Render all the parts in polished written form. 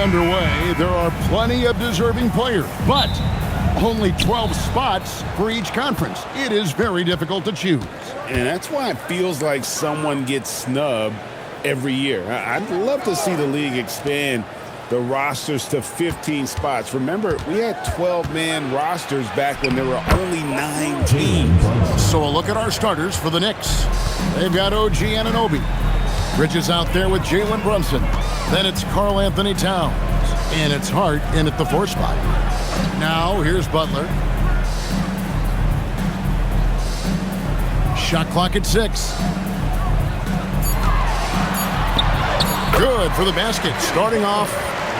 underway. There are plenty of deserving players, but only 12 spots for each conference. It is very difficult to choose. And that's why it feels like someone gets snubbed every year. I'd love to see the league expand the rosters to 15 spots. Remember, we had 12-man rosters back when there were only 9 teams. So a look at our starters for the Knicks. They've got OG Anunoby. Bridges out there with Jalen Brunson. Then it's Karl Anthony Towns. And it's Hart in at the 4 spot. Now here's Butler. Shot clock at 6. Good for the basket. Starting off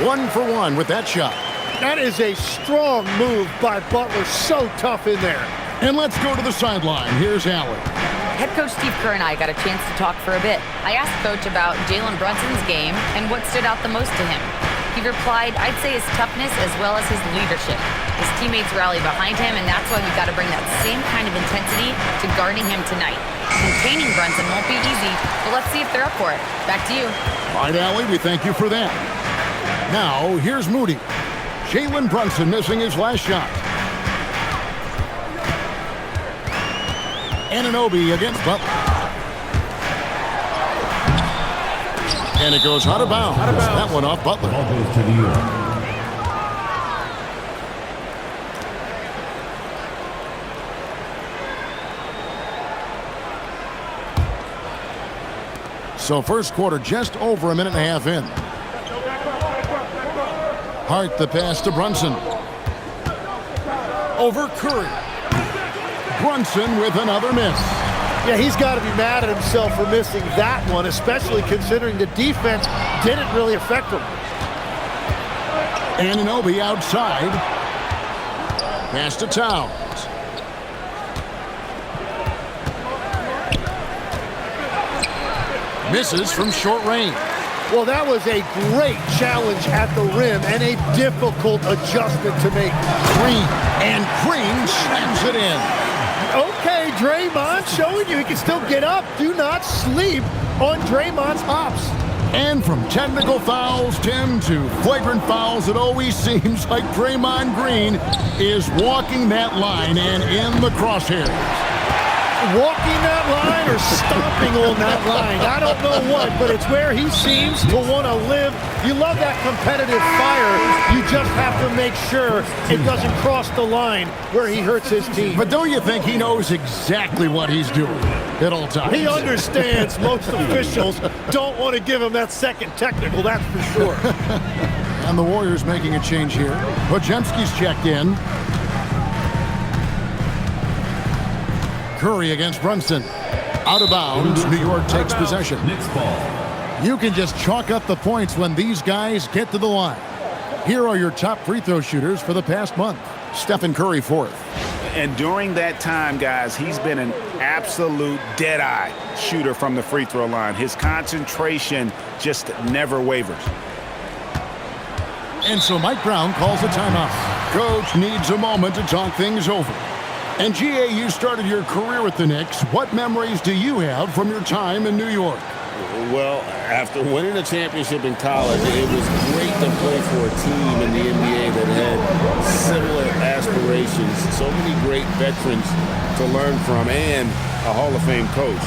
1 for 1 with that shot. That is a strong move by Butler. So tough in there. And let's go to the sideline. Here's Allen. Head coach Steve Kerr and I got a chance to talk for a bit. I asked Coach about Jalen Brunson's game and what stood out the most to him. He replied, I'd say his toughness as well as his leadership. His teammates rally behind him, and that's why we've got to bring that same kind of intensity to guarding him tonight. Containing Brunson won't be easy, but let's see if they're up for it. Back to you. All right, Allie, we thank you for that. Now, here's Moody. Jalen Brunson missing his last shot. Anunoby against Butler. And it goes out of bounds. That one off Butler. Ball goes to New York. So first quarter just over a minute and a half in. Hart the pass to Brunson. Over Curry. Brunson with another miss. Yeah, he's got to be mad at himself for missing that one, especially considering the defense didn't really affect him. Anunoby outside. Pass to Towns. Misses from short range. Well, that was a great challenge at the rim and a difficult adjustment to make. Green slams it in. Okay, Draymond showing you he can still get up. Do not sleep on Draymond's hops. And from technical fouls, Tim, to flagrant fouls, it always seems like Draymond Green is walking that line and in the crosshairs. Walking that line or stomping on that line. I don't know what, but it's where he seems to want to live. You love that competitive fire. You just have to make sure it doesn't cross the line where he hurts his team. But don't you think he knows exactly what he's doing at all times? He understands most officials don't want to give him that second technical, that's for sure. And the Warriors making a change here. Podziemski's checked in. Curry against Brunson. Out of bounds. New York takes possession. Knicks ball. You can just chalk up the points when these guys get to the line. Here are your top free throw shooters for the past month. Stephen Curry, 4th. And during that time, guys, he's been an absolute dead-eye shooter from the free throw line. His concentration just never wavers. And so Mike Brown calls a timeout. Coach needs a moment to talk things over. And G.A., you started your career with the Knicks. What memories do you have from your time in New York? Well, after winning a championship in college, it was great to play for a team in the NBA that had similar aspirations. So many great veterans to learn from and a Hall of Fame coach.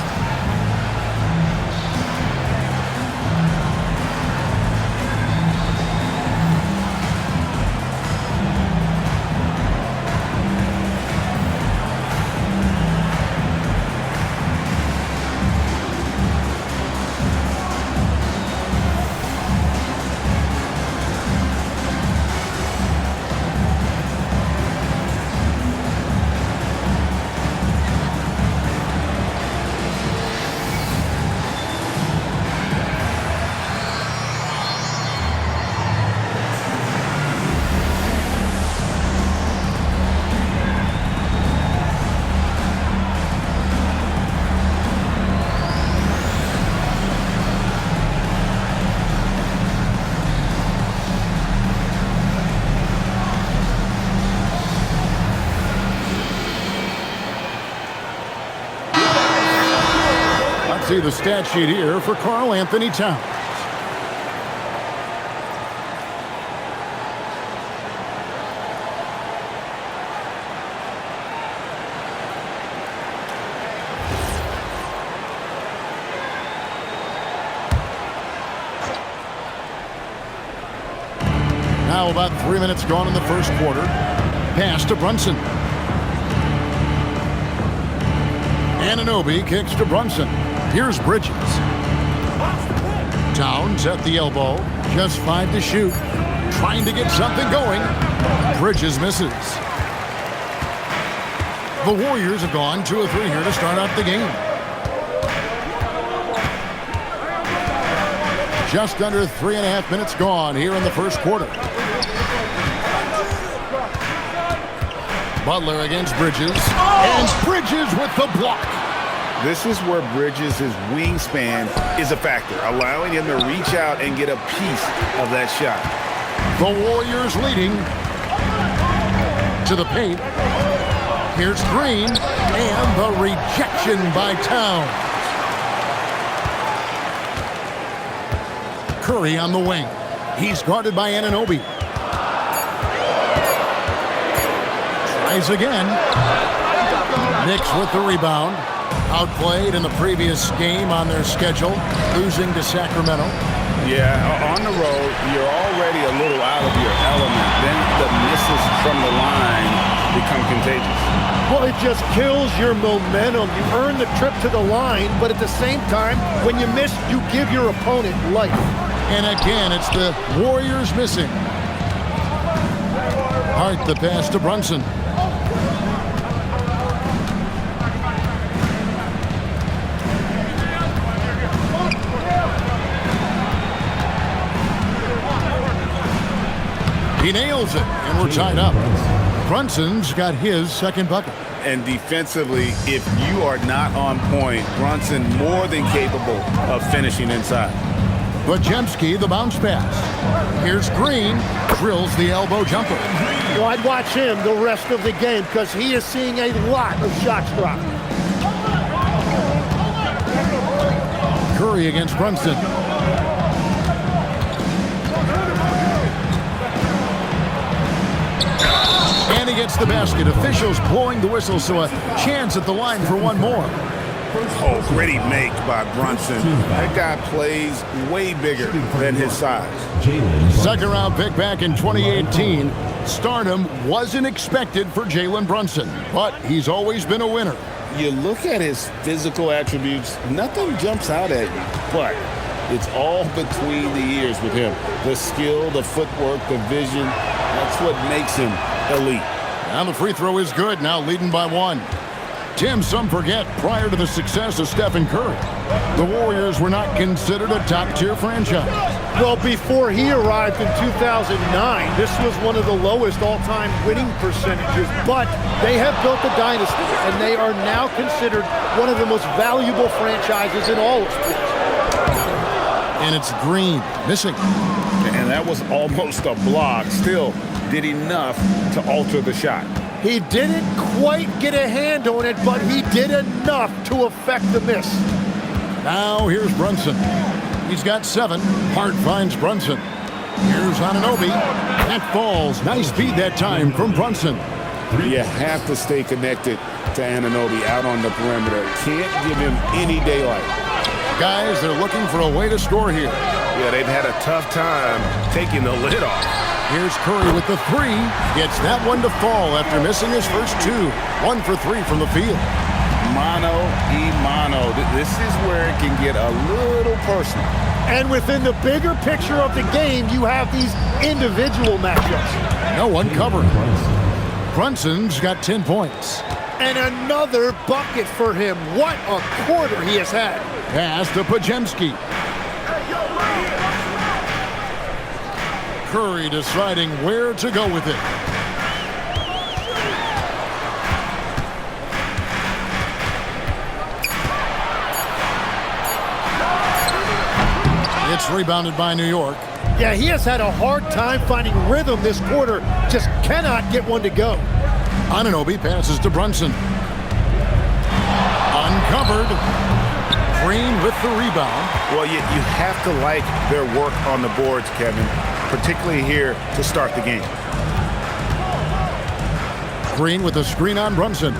See the stat sheet here for Karl Anthony Towns. Now about 3 minutes gone in the first quarter. Pass to Brunson. Anunoby kicks to Brunson. Here's Bridges. Towns at the elbow. Just 5 to shoot. Trying to get something going. Bridges misses. The Warriors have gone 2 of 3 here to start out the game. Just under 3.5 minutes gone here in the first quarter. Butler against Bridges. And Bridges with the block. This is where Bridges' wingspan is a factor, allowing him to reach out and get a piece of that shot. The Warriors leading to the paint. Here's Green, and the rejection by Towns. Curry on the wing. He's guarded by Anunoby. Tries again. Knicks with the rebound. Outplayed in the previous game on their schedule, losing to Sacramento. Yeah, on the road, you're already a little out of your element. Then the misses from the line become contagious. Well, it just kills your momentum. You earn the trip to the line, but at the same time, when you miss, you give your opponent life. And again, it's the Warriors missing. Hart the pass to Brunson. He nails it, and we're tied up. Brunson's got his second bucket. And defensively, if you are not on point, Brunson more than capable of finishing inside. Bajemski, the bounce pass. Here's Green, drills the elbow jumper. Well, I'd watch him the rest of the game because he is seeing a lot of shots drop. Curry against Brunson. And he gets the basket. Officials blowing the whistle, so a chance at the line for one more. Oh, gritty make by Brunson. That guy plays way bigger than his size. Second round pick back in 2018. Stardom wasn't expected for Jalen Brunson, but he's always been a winner. You look at his physical attributes, nothing jumps out at you, but it's all between the ears with him. The skill, the footwork, the vision, that's what makes him elite. Now the free throw is good, now leading by 1. Tim, some forget, prior to the success of Stephen Curry, the Warriors were not considered a top-tier franchise. Well, before he arrived in 2009, this was one of the lowest all-time winning percentages, but they have built a dynasty, and they are now considered one of the most valuable franchises in all of sports. And it's Green, missing. And that was almost a block. Still did enough to alter the shot. He didn't quite get a hand on it, but he did enough to affect the miss. Now here's Brunson. He's got 7. Hart finds Brunson. Here's Anunoby. That falls. Nice feed that time from Brunson. You have to stay connected to Anunoby out on the perimeter. Can't give him any daylight. Guys, they're looking for a way to score here. Yeah, they've had a tough time taking the lid off. Here's Curry with the 3. Gets that one to fall after missing his first 2. 1 for 3 from the field. Mano y mano. This is where it can get a little personal. And within the bigger picture of the game, you have these individual matchups. No one covering. Brunson's got 10 points. And another bucket for him. What a quarter he has had. Pass to Bajemski. Curry deciding where to go with it. It's rebounded by New York. Yeah, he has had a hard time finding rhythm this quarter. Just cannot get one to go. Anunoby passes to Brunson. Uncovered. Green with the rebound. Well, you have to like their work on the boards, Kevin, particularly here to start the game. Green with the screen on Brunson.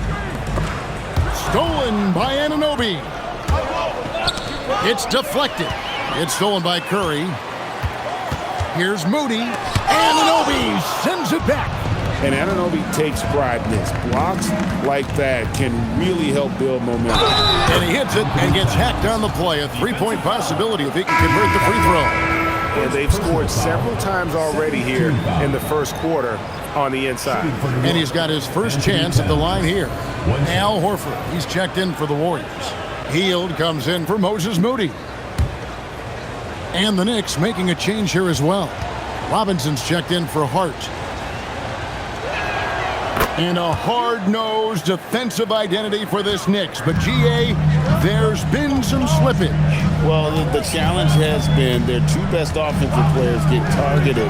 Stolen by Anunoby. It's deflected. It's stolen by Curry. Here's Moody. Anunoby sends it back. And Anunoby takes pride in this. Blocks like that can really help build momentum. And he hits it and gets hacked on the play. A three-point possibility if he can convert the free throw. And they've scored several times already here in the first quarter on the inside. And he's got his first chance at the line here. Al Horford, he's checked in for the Warriors. Hield comes in for Moses Moody. And the Knicks making a change here as well. Robinson's checked in for Hart. And a hard-nosed defensive identity for this Knicks. But, G.A., there's been some slippage. Well, the challenge has been their two best offensive players get targeted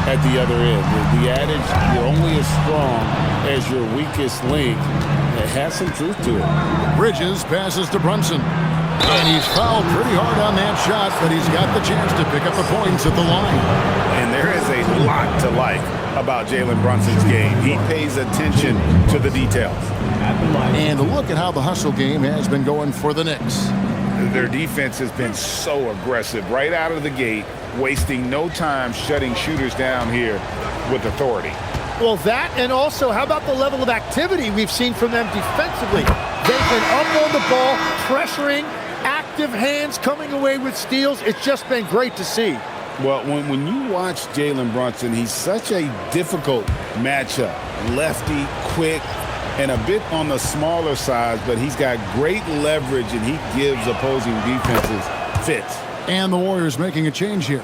at the other end. The adage, you're only as strong as your weakest link, it has some truth to it. Bridges passes to Brunson. And he's fouled pretty hard on that shot, but he's got the chance to pick up the points at the line. And there is a lot to like about Jalen Brunson's game. He pays attention to the details. And look at how the hustle game has been going for the Knicks. Their defense has been so aggressive right out of the gate, wasting no time shutting shooters down here with authority. Well, that, and also, how about the level of activity we've seen from them defensively? They've been up on the ball, pressuring, active hands, coming away with steals. It's just been great to see. Well, when you watch Jalen Brunson, he's such a difficult matchup. Lefty, quick, and a bit on the smaller side, but he's got great leverage, and he gives opposing defenses fits. And the Warriors making a change here.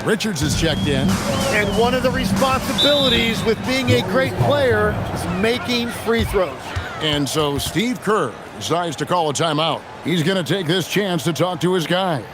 Richards is checked in. And one of the responsibilities with being a great player is making free throws. And so Steve Kerr decides to call a timeout. He's going to take this chance to talk to his guys.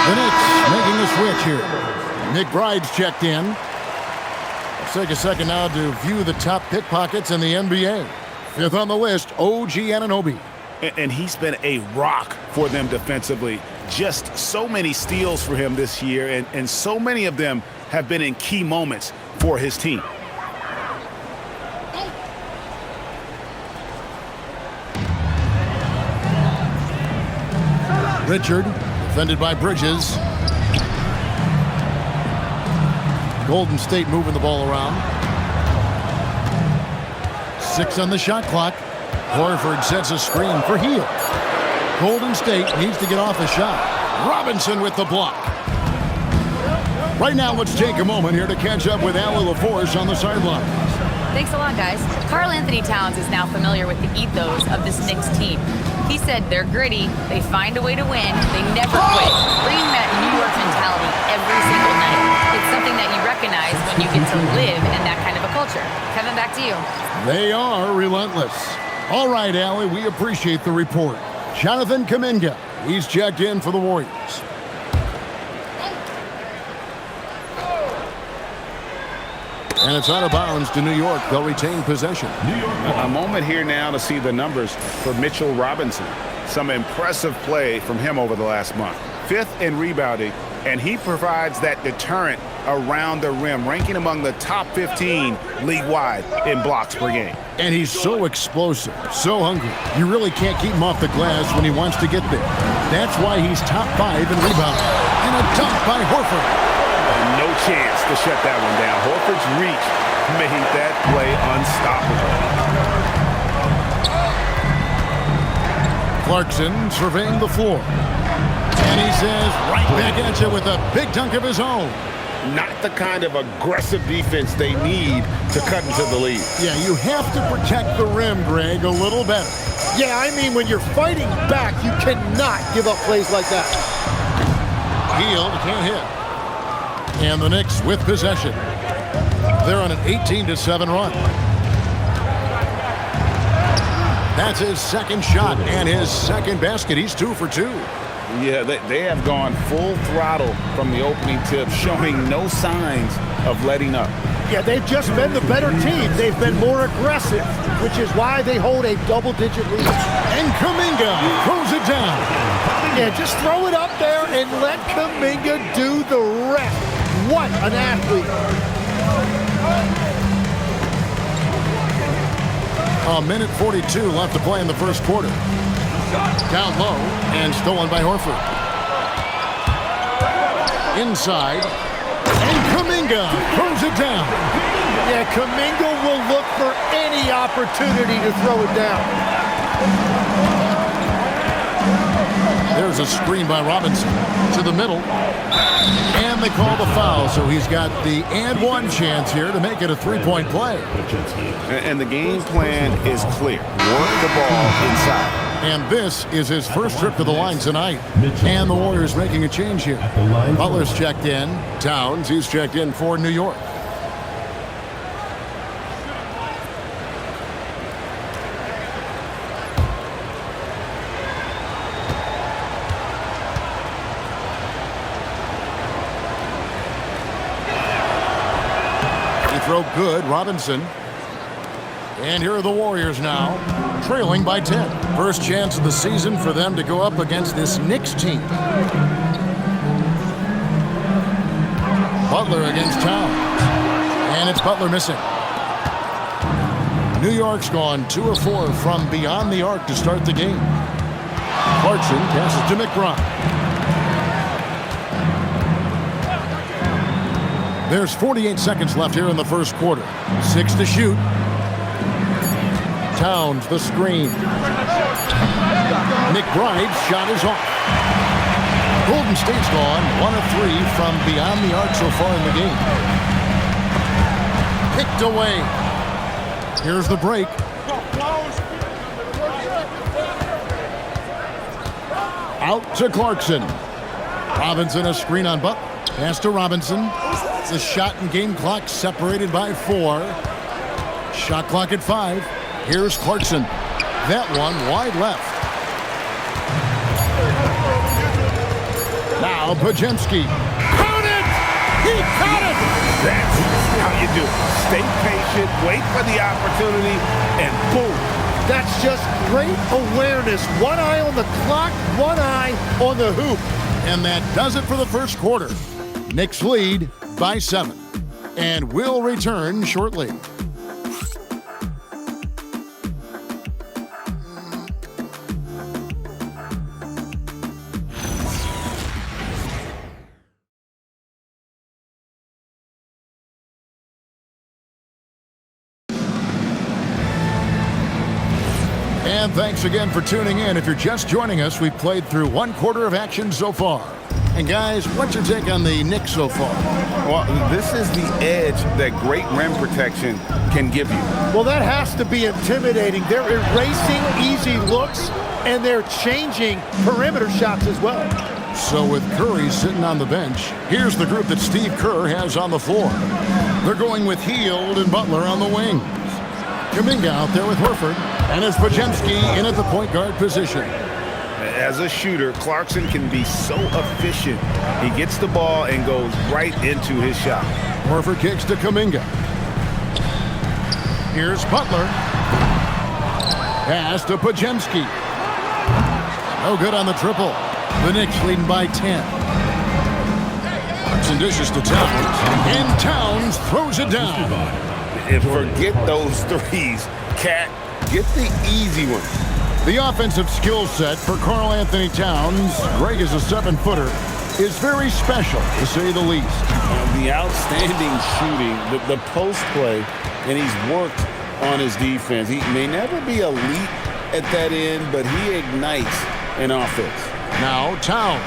The Knicks making a switch here. McBride's checked in. Let's take a second now to view the top pickpockets in the NBA. Fifth on the list, OG Anunoby. And he's been a rock for them defensively. Just so many steals for him this year, and so many of them have been in key moments for his team. Richard, defended by Bridges. Golden State moving the ball around. 6 on the shot clock. Horford sets a screen for Hield. Golden State needs to get off a shot. Robinson with the block. Right now, let's take a moment here to catch up with Allie LaForce on the sideline. Thanks a lot, guys. Karl Anthony Towns is now familiar with the ethos of this Knicks team. He said they're gritty, they find a way to win, they never quit, bringing that New York mentality every single night. It's something that you recognize when you get to live in that kind of a culture. Kevin, back to you. They are relentless. All right, Allie, we appreciate the report. Jonathan Kuminga, he's checked in for the Warriors. And it's out of bounds to New York. They'll retain possession. A moment here now to see the numbers for Mitchell Robinson. Some impressive play from him over the last month. 5th in rebounding, and he provides that deterrent around the rim, ranking among the top 15 league-wide in blocks per game. And he's so explosive, so hungry. You really can't keep him off the glass when he wants to get there. That's why he's top 5 in rebounding. And a dunk by Horford. No chance to shut that one down. Horford's reach made that play unstoppable. Clarkson surveying the floor. And he says right back at you with a big dunk of his own. Not the kind of aggressive defense they need to cut into the lead. Yeah, you have to protect the rim, Greg, a little better. Yeah, I mean, when you're fighting back, you cannot give up plays like that. Hield can't hit. And the Knicks with possession. They're on an 18-7 run. That's his second shot and his second basket. He's 2 for 2. Yeah, they have gone full throttle from the opening tip, showing no signs of letting up. Yeah, they've just been the better team. They've been more aggressive, which is why they hold a double-digit lead. And Kuminga throws it down. Yeah, just throw it up there and let Kuminga do the rest. What an athlete. A minute 42 left to play in the first quarter. Down low and stolen by Horford. Inside. And Kuminga throws it down. Yeah, Kuminga will look for any opportunity to throw it down. There's a screen by Robinson to the middle. And they call the foul, so he's got the and one chance here to make it a three-point play. And the game plan is clear. Work the ball inside. And this is his first trip to the line tonight. And the Warriors making a change here. Butler's checked in. Towns, he's checked in for New York. Throw good, Robinson. And here are the Warriors now, trailing by 10. First chance of the season for them to go up against this Knicks team. Butler against Towns. And it's Butler missing. New York's gone 2 of 4 from beyond the arc to start the game. Clarkson passes to McBride. There's 48 seconds left here in the first quarter. 6 to shoot. Towns, the screen. McBride's shot is off. Golden State's gone 1 of 3 from beyond the arc so far in the game. Picked away. Here's the break. Out to Clarkson. Robinson, a screen on Butler. Pass to Robinson. The shot and game clock separated by 4. Shot clock at 5. Here's Clarkson. That one wide left. Now Pajemski. Count it! He caught it! That's how you do it. Stay patient, wait for the opportunity, and boom. That's just great awareness. One eye on the clock, one eye on the hoop. And that does it for the first quarter. Knicks lead by 7. And we'll return shortly. And thanks again for tuning in. If you're just joining us, we've played through 1 quarter of action so far. And guys, what's your take on the Knicks so far? Well, this is the edge that great rim protection can give you. Well, that has to be intimidating. They're erasing easy looks, and they're changing perimeter shots as well. So with Curry sitting on the bench, here's the group that Steve Kerr has on the floor. They're going with Hield and Butler on the wings. Kuminga out there with Horford, and it's Pajemski in at the point guard position. As a shooter, Clarkson can be so efficient. He gets the ball and goes right into his shot. Horford kicks to Kuminga. Here's Butler. Pass to Pajemski. No good on the triple. The Knicks leading by 10. Some dishes to Towns. And Towns throws it down. And forget those threes. Cat, get the easy one. The offensive skill set for Karl Anthony Towns, Greg is a 7-footer, is very special, to say the least. The outstanding shooting, the post play, and he's worked on his defense. He may never be elite at that end, but he ignites an offense. Now Towns,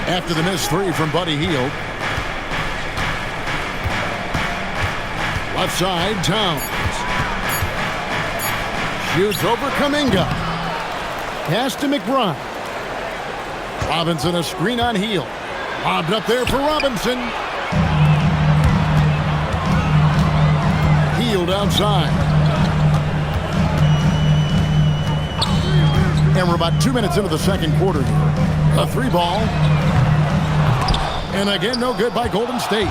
after the missed three from Buddy Hield. Left side, Towns. Shoots over Kuminga. Pass to McBride. Robinson a screen on Hield. Lobbed up there for Robinson. Hield outside. And we're about 2 minutes into the second quarter here. A three ball. And again, no good by Golden State.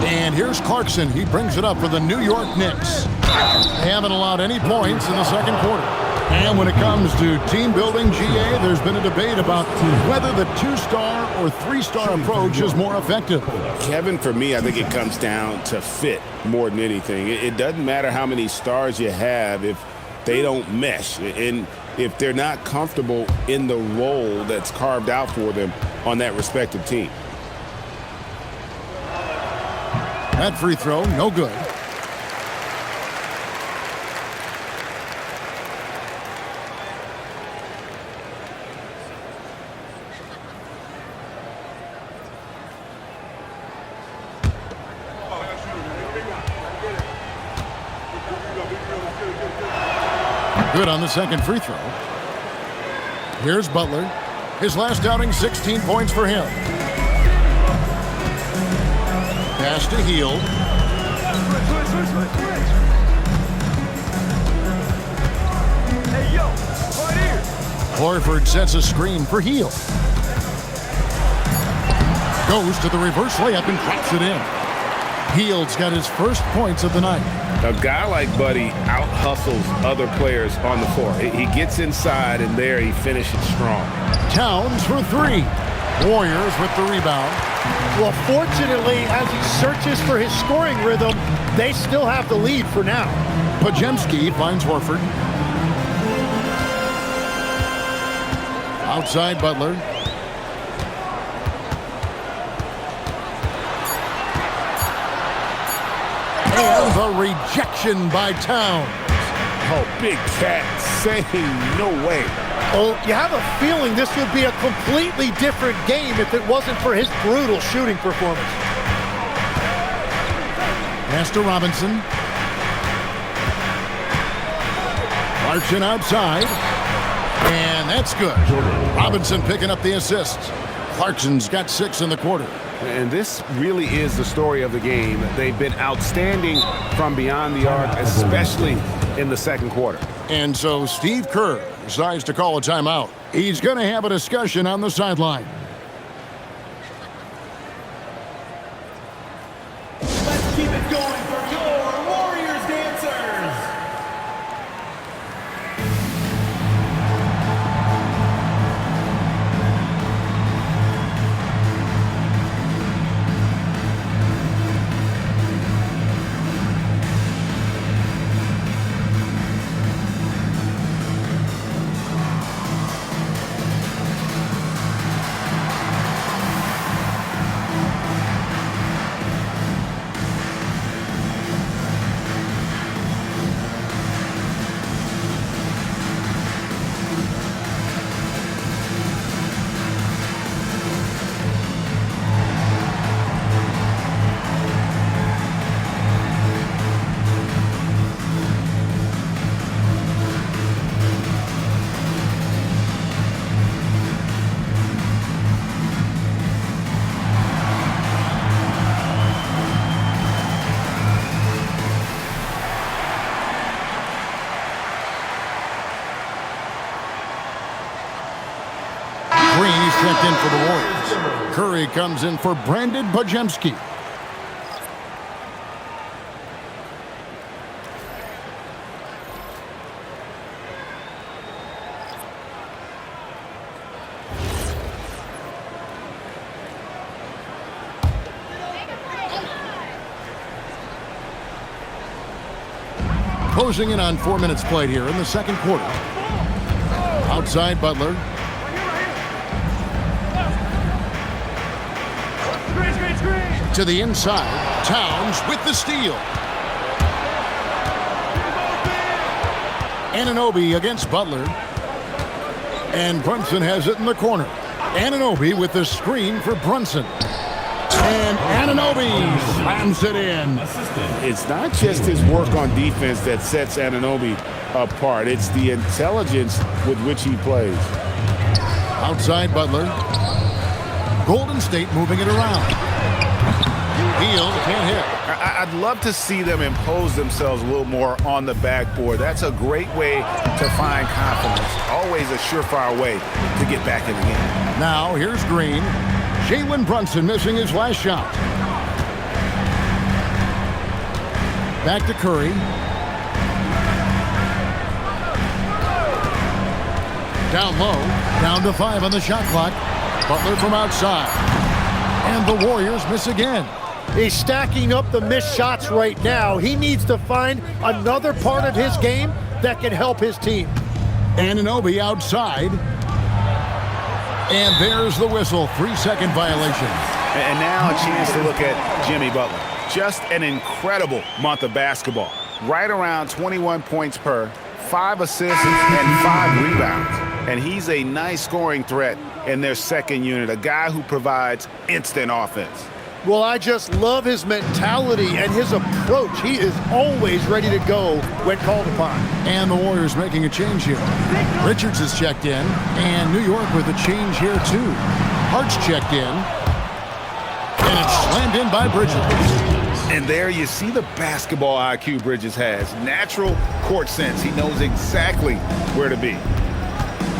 And here's Clarkson. He brings it up for the New York Knicks. They haven't allowed any points in the second quarter. And when it comes to team building, GA, there's been a debate about whether the two-star or three-star approach is more effective. Kevin, for me, I think it comes down to fit more than anything. It doesn't matter how many stars you have if they don't mesh. And if they're not comfortable in the role that's carved out for them on that respective team. That free throw, no good. Good on the second free throw. Here's Butler. His last outing, 16 points for him. Pass to Hield. Hey, yo, right here. Horford sets a screen for Hield. Goes to the reverse layup and drops it in. Hield's got his first points of the night. A guy like Buddy out-hustles other players on the floor. He gets inside, and there he finishes strong. Towns for three. Warriors with the rebound. Well, fortunately, as he searches for his scoring rhythm, they still have the lead for now. Podziemski finds Horford. Outside Butler. And the rejection by Towns. Oh, Big Cat saying no way. Oh, you have a feeling this would be a completely different game if it wasn't for his brutal shooting performance. Pass to Robinson. Clarkson outside. And that's good. Robinson picking up the assist. Clarkson's got 6 in the quarter. And this really is the story of the game. They've been outstanding from beyond the arc, especially in the second quarter. And so Steve Kerr decides to call a timeout. He's going to have a discussion on the sideline. Let's keep it going for your Warriors dancers. Green checked in for the Warriors. Curry comes in for Brandon Podziemski. Closing in on 4 minutes played here in the second quarter. Outside Butler. To the inside, Towns with the steal. Anunoby against Butler. And Brunson has it in the corner. Anunoby with the screen for Brunson. And Anunoby slams it in. It's not just his work on defense that sets Anunoby apart. It's the intelligence with which he plays. Outside Butler. Golden State moving it around. Beal can't hit. I'd love to see them impose themselves a little more on the backboard. That's a great way to find confidence. Always a surefire way to get back in the game. Now here's Green. Jalen Brunson missing his last shot. Back to Curry. Down low. Down to 5 on the shot clock. Butler from outside. And the Warriors miss again. He's stacking up the missed shots right now. He needs to find another part of his game that can help his team. Anunoby outside. And there's the whistle. 3-second violation. And now a chance to look at Jimmy Butler. Just an incredible month of basketball. Right around 21 points per, 5 assists, and 5 rebounds. And he's a nice scoring threat in their second unit, a guy who provides instant offense. Well, I just love his mentality and his approach. He is always ready to go when called upon. And the Warriors making a change here. Richards is checked in, and New York with a change here too. Hart's checked in, and it's slammed in by Bridges. And there you see the basketball IQ Bridges has. Natural court sense. He knows exactly where to be.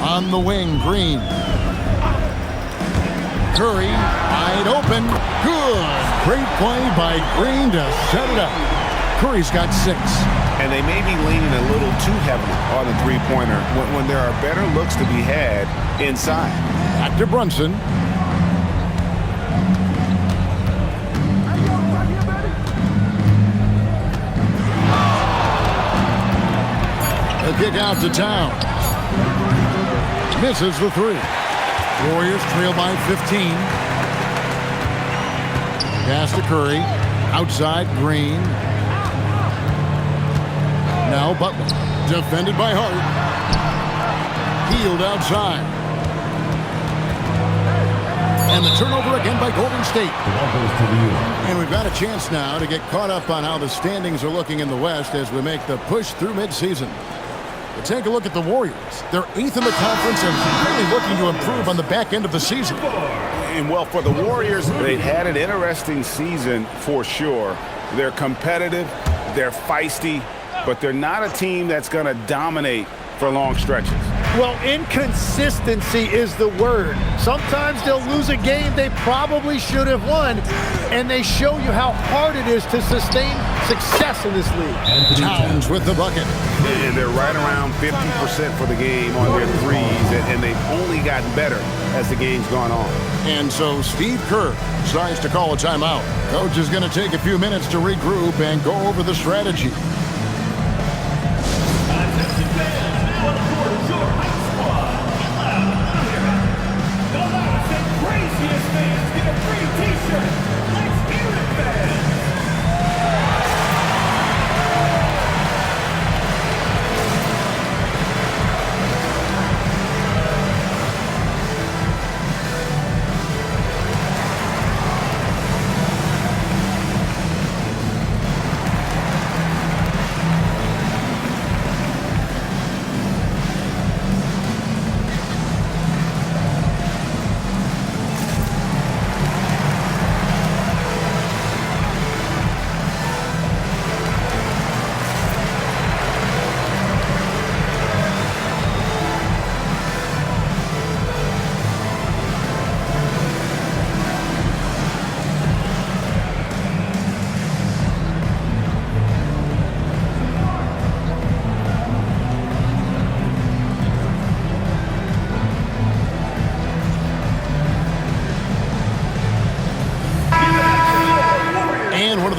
On the wing, Green. Curry, wide open. Good. Great play by Green to set it up. Curry's got 6. And they may be leaning a little too heavily on the three-pointer when there are better looks to be had inside. Back to Brunson. The kick out to Towns. Misses the 3. Warriors trail by 15. Pass to Curry. Outside, Green. Now Butler. Defended by Hart. Healed outside. And the turnover again by Golden State. And we've got a chance now to get caught up on how the standings are looking in the West as we make the push through midseason. But take a look at the Warriors. They're 8th in the conference and really looking to improve on the back end of the season. And well, for the Warriors, they've had an interesting season for sure. They're competitive, they're feisty, but they're not a team that's going to dominate for long stretches. Well, inconsistency is the word. Sometimes they'll lose a game they probably should have won, and they show you how hard it is to sustain success in this league. Towns with the bucket. And they're right around 50% for the game on their threes, and they've only gotten better as the game's gone on. And so Steve Kerr decides to call a timeout. Coach is going to take a few minutes to regroup and go over the strategy.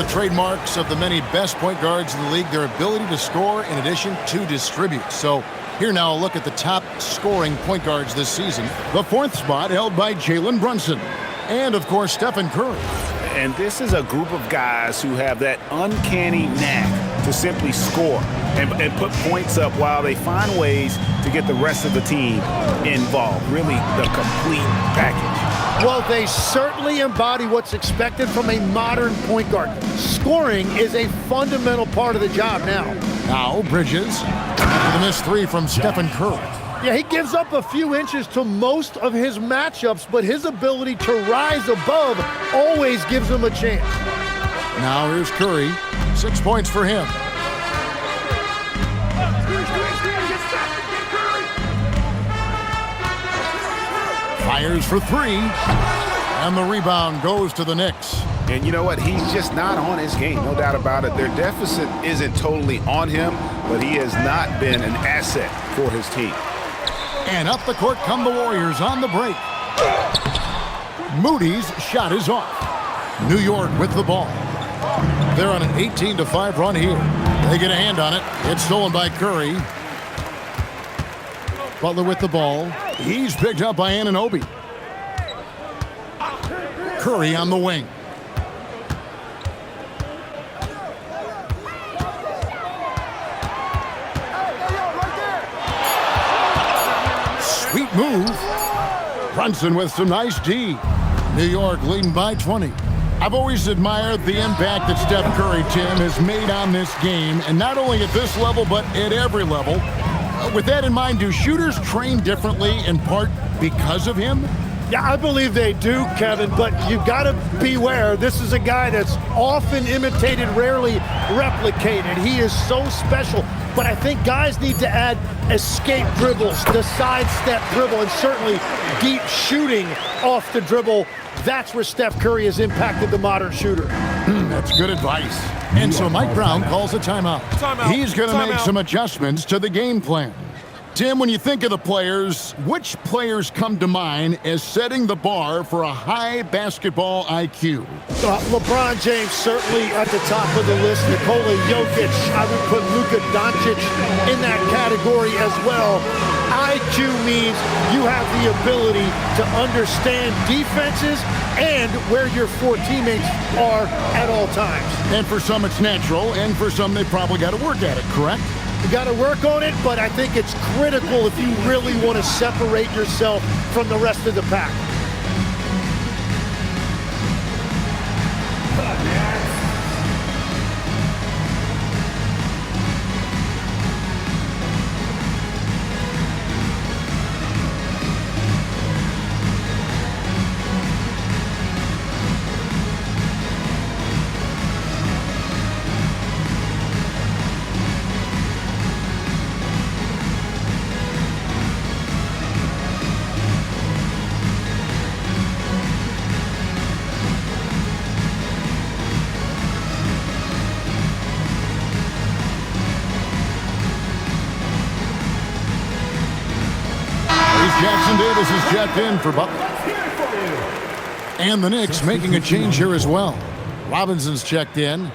Trademarks of the many best point guards in the league, their ability to score in addition to distribute. So here now a look at the top scoring point guards this season. The 4th spot held by Jalen Brunson and, of course, Stephen Curry. And this is a group of guys who have that uncanny knack to simply score and put points up while they find ways to get the rest of the team involved. Really the complete package. Well, they certainly embody what's expected from a modern point guard. Scoring is a fundamental part of the job now. Now Bridges, after the missed three from Stephen Curry. Yeah, he gives up a few inches to most of his matchups, but his ability to rise above always gives him a chance. Now here's Curry, 6 points for him. Fires for three, and the rebound goes to the Knicks. And you know what? He's just not on his game, no doubt about it. Their deficit isn't totally on him, but he has not been an asset for his team. And up the court come the Warriors on the break. Moody's shot is off. New York with the ball. They're on an 18-5 run here. They get a hand on it. It's stolen by Curry. Butler with the ball. He's picked up by Anunoby. Curry on the wing. Sweet move. Brunson with some nice D. New York leading by 20. I've always admired the impact that Steph Curry, Tim, has made on this game, and not only at this level, but at every level. With that in mind, do shooters train differently in part because of him? Yeah, I believe they do, Kevin, but you've got to beware. This is a guy that's often imitated, rarely replicated. He is so special, but I think guys need to add escape dribbles, the sidestep dribble, and certainly deep shooting off the dribble. That's where Steph Curry has impacted the modern shooter. That's good advice. And so Mike Brown calls a timeout. He's going to make some adjustments to the game plan. Tim, when you think of the players, which players come to mind as setting the bar for a high basketball IQ? LeBron James certainly at the top of the list. Nikola Jokic, I would put Luka Doncic in that category as well. IQ means you have the ability to understand defenses and where your four teammates are at all times. And for some it's natural, and for some they probably got to work at it, correct? You got to work on it, but I think it's critical if you really want to separate yourself from the rest of the pack. Jackson Davis is checked in for Butler. And the Knicks making a change here as well. Robinson's checked in.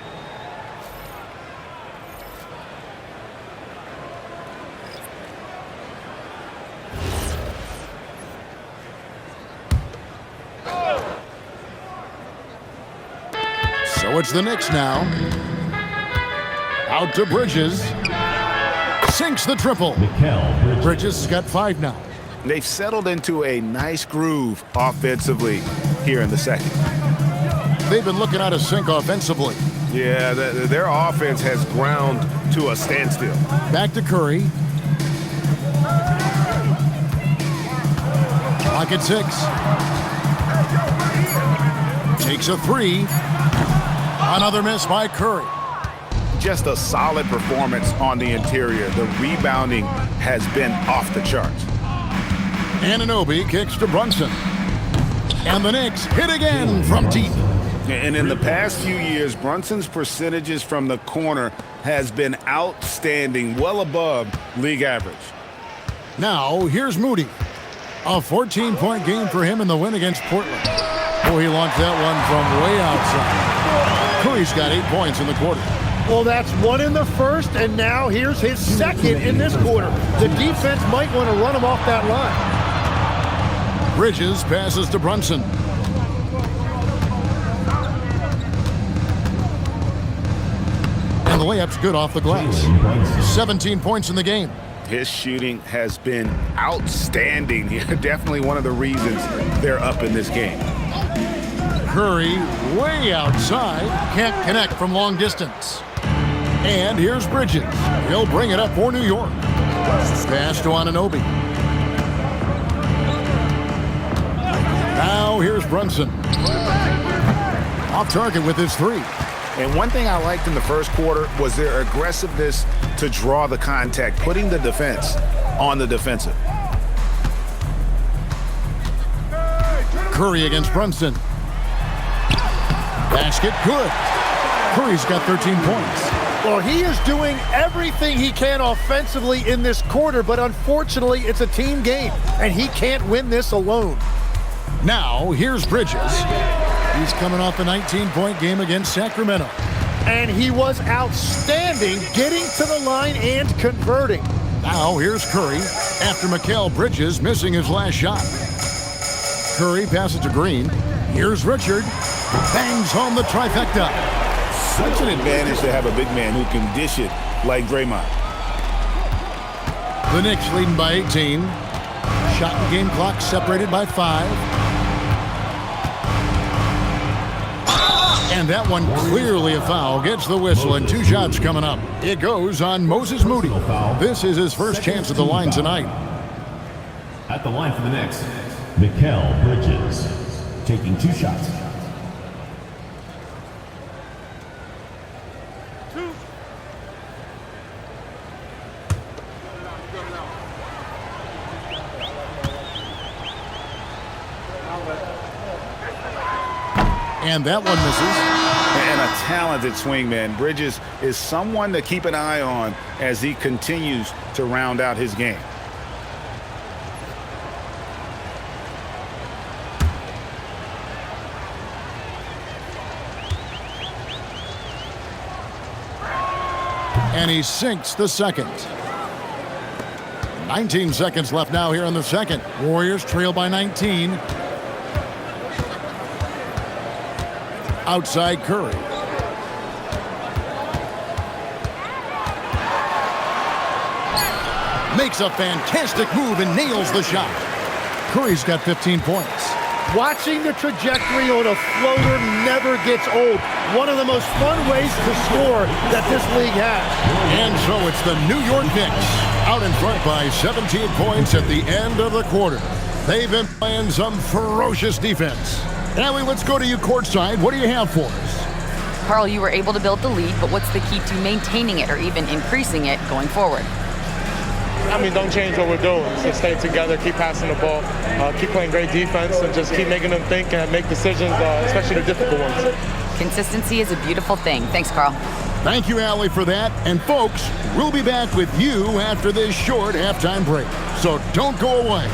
So it's the Knicks now. Out to Bridges. Sinks the triple. Bridges has got 5 now. They've settled into a nice groove offensively here in the second. They've been looking out of sync offensively. Yeah, their offense has ground to a standstill. Back to Curry. Clock at 6. Takes a 3. Another miss by Curry. Just a solid performance on the interior. The rebounding has been off the charts. Anunoby kicks to Brunson. And the Knicks hit again from deep. And in the past few years, Brunson's percentages from the corner has been outstanding, well above league average. Now, here's Moody. A 14-point game for him in the win against Portland. Oh, he launched that one from way outside. Curry's got 8 points in the quarter. Well, that's 1 in the first, and now here's his second in this quarter. The defense might want to run him off that line. Bridges passes to Brunson. And the layup's good off the glass. 17 points in the game. His shooting has been outstanding. Definitely one of the reasons they're up in this game. Curry way outside. Can't connect from long distance. And here's Bridges. He'll bring it up for New York. Pass to Anunoby. Now here's Brunson. Off target with his three. And one thing I liked in the first quarter was their aggressiveness to draw the contact, putting the defense on the defensive. Curry against Brunson. Basket good. Curry's got 13 points. Well, he is doing everything he can offensively in this quarter, but unfortunately, it's a team game, and he can't win this alone. Now, here's Bridges. He's coming off a 19-point game against Sacramento. And he was outstanding getting to the line and converting. Now, here's Curry after Mikal Bridges missing his last shot. Curry passes to Green. Here's Richard. Bangs home the trifecta. Such an advantage to have a big man who can dish it like Draymond. The Knicks leading by 18. Shot and game clock separated by 5. And that one clearly a foul. Gets the whistle and 2 shots coming up. It goes on Moses Moody. This is his first chance at the line tonight. At the line for the Knicks, Mikal Bridges, taking 2 shots. And that one misses. And a talented swing man. Bridges is someone to keep an eye on as he continues to round out his game. And he sinks the second. 19 seconds left now here in the second. Warriors trail by 19. Outside Curry. Makes a fantastic move and nails the shot. Curry's got 15 points. Watching the trajectory on a floater never gets old. One of the most fun ways to score that this league has. And so it's the New York Knicks out in front by 17 points at the end of the quarter. They've been playing some ferocious defense. Allie, let's go to you courtside. What do you have for us? Carl, you were able to build the lead, but what's the key to maintaining it or even increasing it going forward? I mean, don't change what we're doing. So stay together, keep passing the ball, keep playing great defense, and just keep making them think and make decisions, especially the difficult ones. Consistency is a beautiful thing. Thanks, Carl. Thank you, Allie, for that. And folks, we'll be back with you after this short halftime break. So don't go away.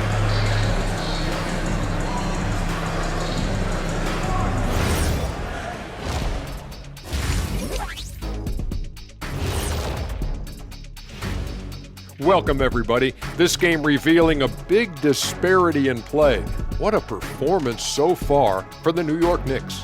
Welcome, everybody. This game revealing a big disparity in play. What a performance so far for the New York Knicks.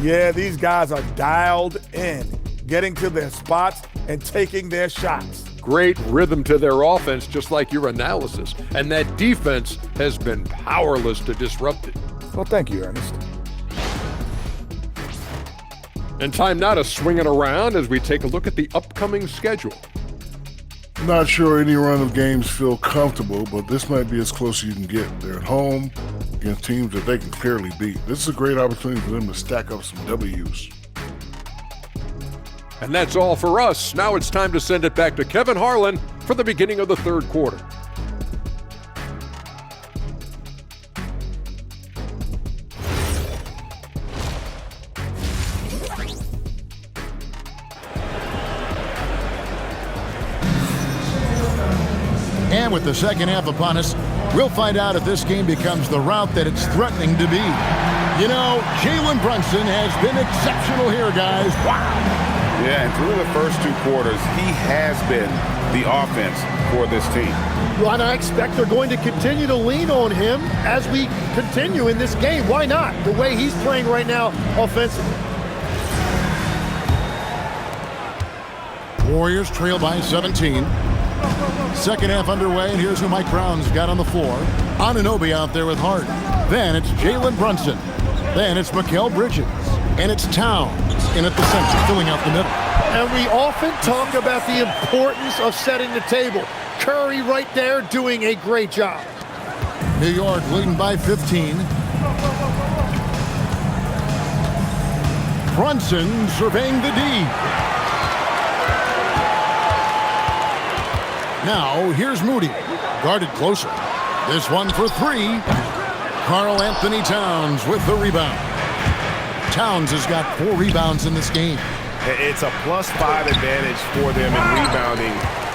Yeah, these guys are dialed in, getting to their spots and taking their shots. Great rhythm to their offense, just like your analysis. And that defense has been powerless to disrupt it. Well, thank you, Ernest. And time now to swing it around as we take a look at the upcoming schedule. Not sure any run of games feel comfortable, but this might be as close as you can get. They're at home against teams that they can clearly beat. This is a great opportunity for them to stack up some W's. And that's all for us. Now it's time to send it back to Kevin Harlan for the beginning of the third quarter. And with the second half upon us, we'll find out if this game becomes the route that it's threatening to be. You know, Jalen Brunson has been exceptional here, guys. Wow. Yeah, and through the first 2 quarters, he has been the offense for this team. Well, and I expect they're going to continue to lean on him as we continue in this game. Why not? The way he's playing right now offensively. Warriors trail by 17. Second half underway, and here's who Mike Brown's got on the floor. Anunoby out there with Hart. Then it's Jalen Brunson. Then it's Mikal Bridges. And it's Towns in at the center, filling out the middle. And we often talk about the importance of setting the table. Curry right there doing a great job. New York leading by 15. Brunson surveying the D. Now, here's Moody. Guarded closer. This one for three. Karl Anthony Towns with the rebound. Towns has got 4 rebounds in this game. It's a +5 advantage for them in rebounding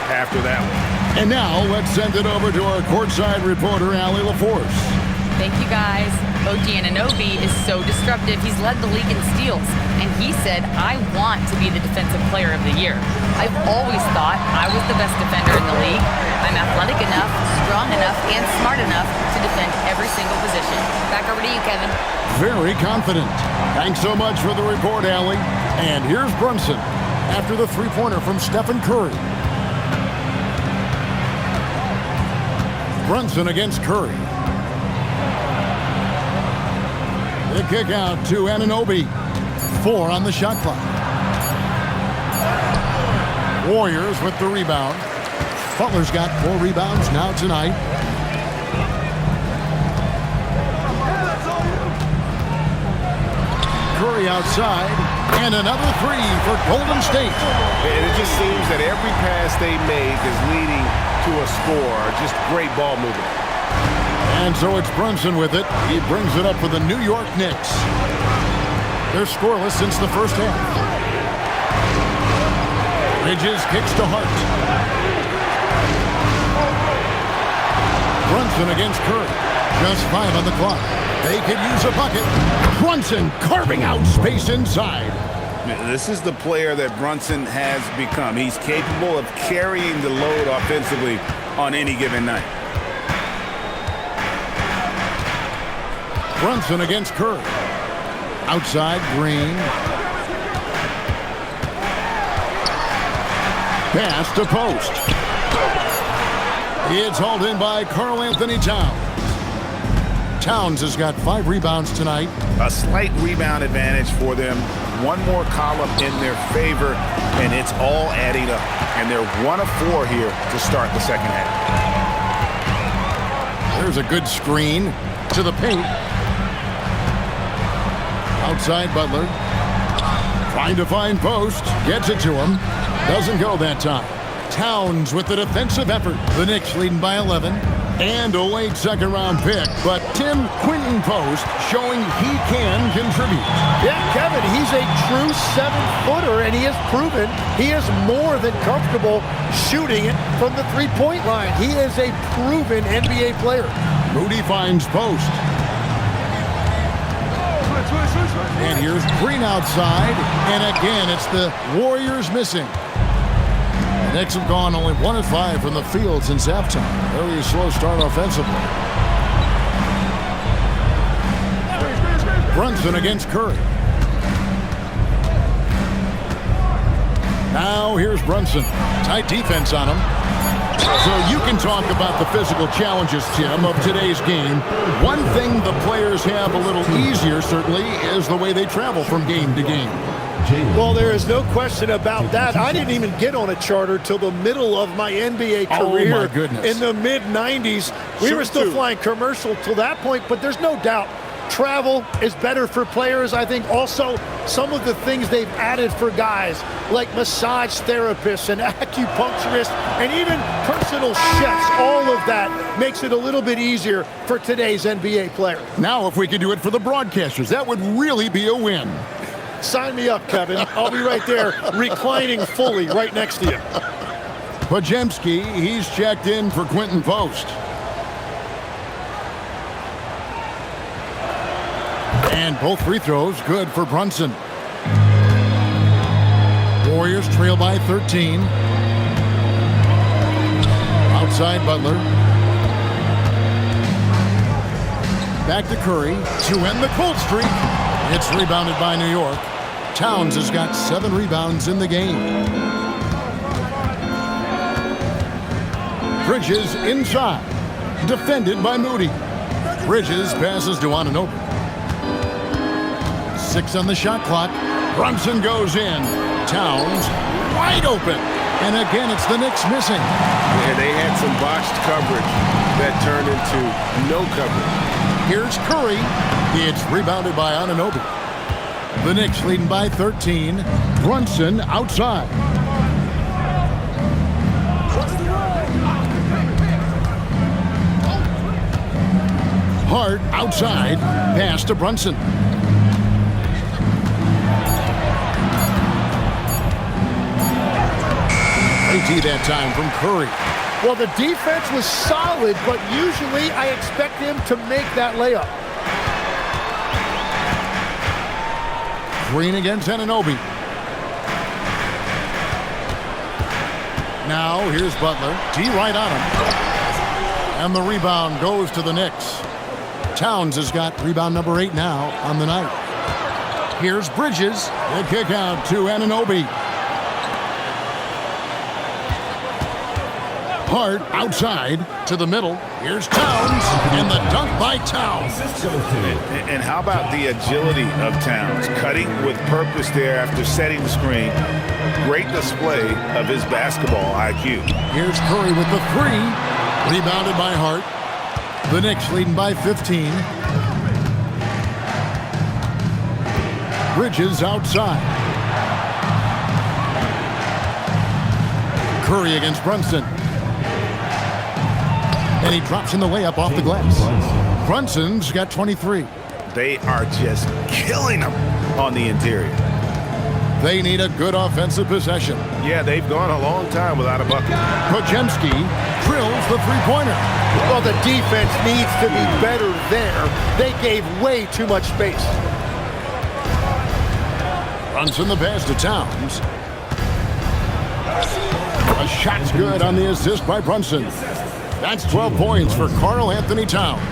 after that one. And now, let's send it over to our courtside reporter, Allie LaForce. Thank you, guys. OG Anunoby is so disruptive. He's led the league in steals. And he said, I want to be the defensive player of the year. I've always thought I was the best defender in the league. I'm athletic enough, strong enough, and smart enough to defend every single position. Back over to you, Kevin. Very confident. Thanks so much for the report, Allie. And here's Brunson after the three-pointer from Stephen Curry. Brunson against Curry. The kick out to Anunoby. 4 on the shot clock. Warriors with the rebound. Butler's got 4 rebounds now tonight. Curry outside. And another 3 for Golden State. And it just seems that every pass they make is leading to a score. Just great ball movement. And so it's Brunson with it. He brings it up for the New York Knicks. They're scoreless since the first half. Bridges kicks to Hart. Brunson against Curry. Just 5 on the clock. They could use a bucket. Brunson carving out space inside. This is the player that Brunson has become. He's capable of carrying the load offensively on any given night. Brunson against Curry. Outside, Green. Pass to post. It's hauled in by Karl Anthony Towns. Towns has got 5 rebounds tonight. A slight rebound advantage for them. One more column in their favor, and it's all adding up. And they're 1 of 4 here to start the second half. There's a good screen to the paint. Outside Butler. Trying to find post. Gets it to him. Doesn't go that time. Towns with the defensive effort. The Knicks leading by 11. And a late second-round pick. But Tim Quinton Post showing he can contribute. Yeah, Kevin, he's a true 7-footer, and he has proven he is more than comfortable shooting it from the three-point line. He is a proven NBA player. Moody finds Post. And here's Green outside. And again, it's the Warriors missing. The Knicks have gone only 1 of 5 from the field since halftime. Very slow start offensively. Brunson against Curry. Now here's Brunson. Tight defense on him. So you can talk about the physical challenges, Tim, of today's game. One thing the players have a little easier, certainly, is the way they travel from game to game. Well, there is no question about that. I didn't even get on a charter till the middle of my NBA career. Oh, my goodness. In the mid-90s. We were still flying commercial till that point, but there's no doubt travel is better for players. I think also some of the things they've added for guys like massage therapists and acupuncturists and even personal chefs, all of that makes it a little bit easier for today's NBA player. Now, if we could do it for the broadcasters, that would really be a win. Sign me up, Kevin. I'll be right there reclining fully right next to you. Podziemski, he's checked in for Quinton Post. And both free throws good for Brunson. Warriors trail by 13. Outside Butler. Back to Curry to end the cold streak. It's rebounded by New York. Towns has got 7 rebounds in the game. Bridges inside. Defended by Moody. Bridges passes to Anunoby. 6 on the shot clock. Brunson goes in. Towns wide open. And again, it's the Knicks missing. And they had some botched coverage that turned into no coverage. Here's Curry. It's rebounded by Anunoby. The Knicks leading by 13. Brunson outside. Hart outside. Pass to Brunson. AT that time from Curry. Well, the defense was solid, but usually I expect him to make that layup. Green against Anunoby. Now here's Butler. D right on him. And the rebound goes to the Knicks. Towns has got rebound number 8 now on the night. Here's Bridges. The kick out to Anunoby. Hart outside to the middle. Here's Towns, and the dunk by Towns. And how about the agility of Towns? Cutting with purpose there after setting the screen. Great display of his basketball IQ. Here's Curry with the 3. Rebounded by Hart. The Knicks leading by 15. Bridges outside. Curry against Brunson. And he drops in the layup off the glass. Brunson's got 23. They are just killing them on the interior. They need a good offensive possession. Yeah, they've gone a long time without a bucket. Podziemski drills the three-pointer. Well, the defense needs to be better there. They gave way too much space. Brunson the pass to Towns. A shot's good on the assist by Brunson. That's 12 points for Karl Anthony Towns.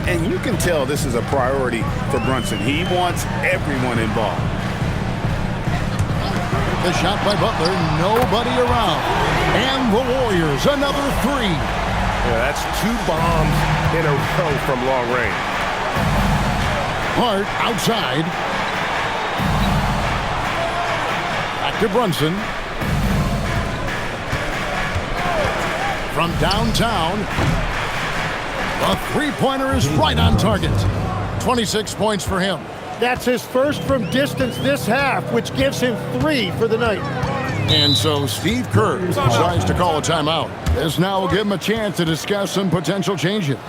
And you can tell this is a priority for Brunson. He wants everyone involved. The shot by Butler, nobody around. And the Warriors, another 3. Yeah, that's 2 bombs in a row from long range. Hart outside. Back to Brunson. From downtown, the three-pointer is right on target. 26 points for him. That's his first from distance this half, which gives him 3 for the night. And so Steve Kerr decides to call a timeout. This now will give him a chance to discuss some potential changes.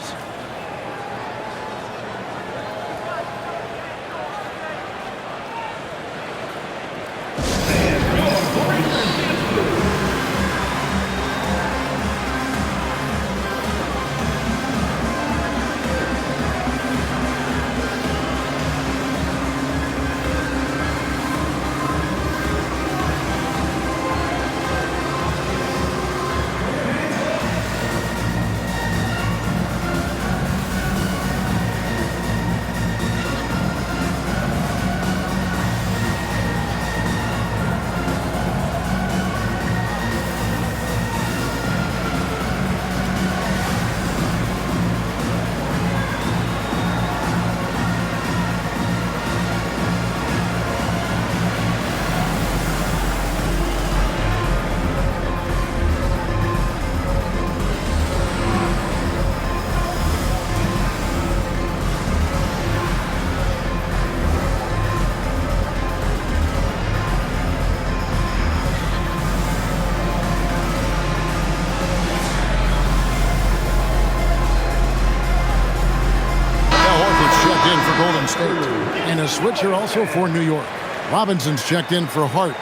And a switcher also for New York. Robinson's checked in for Hart.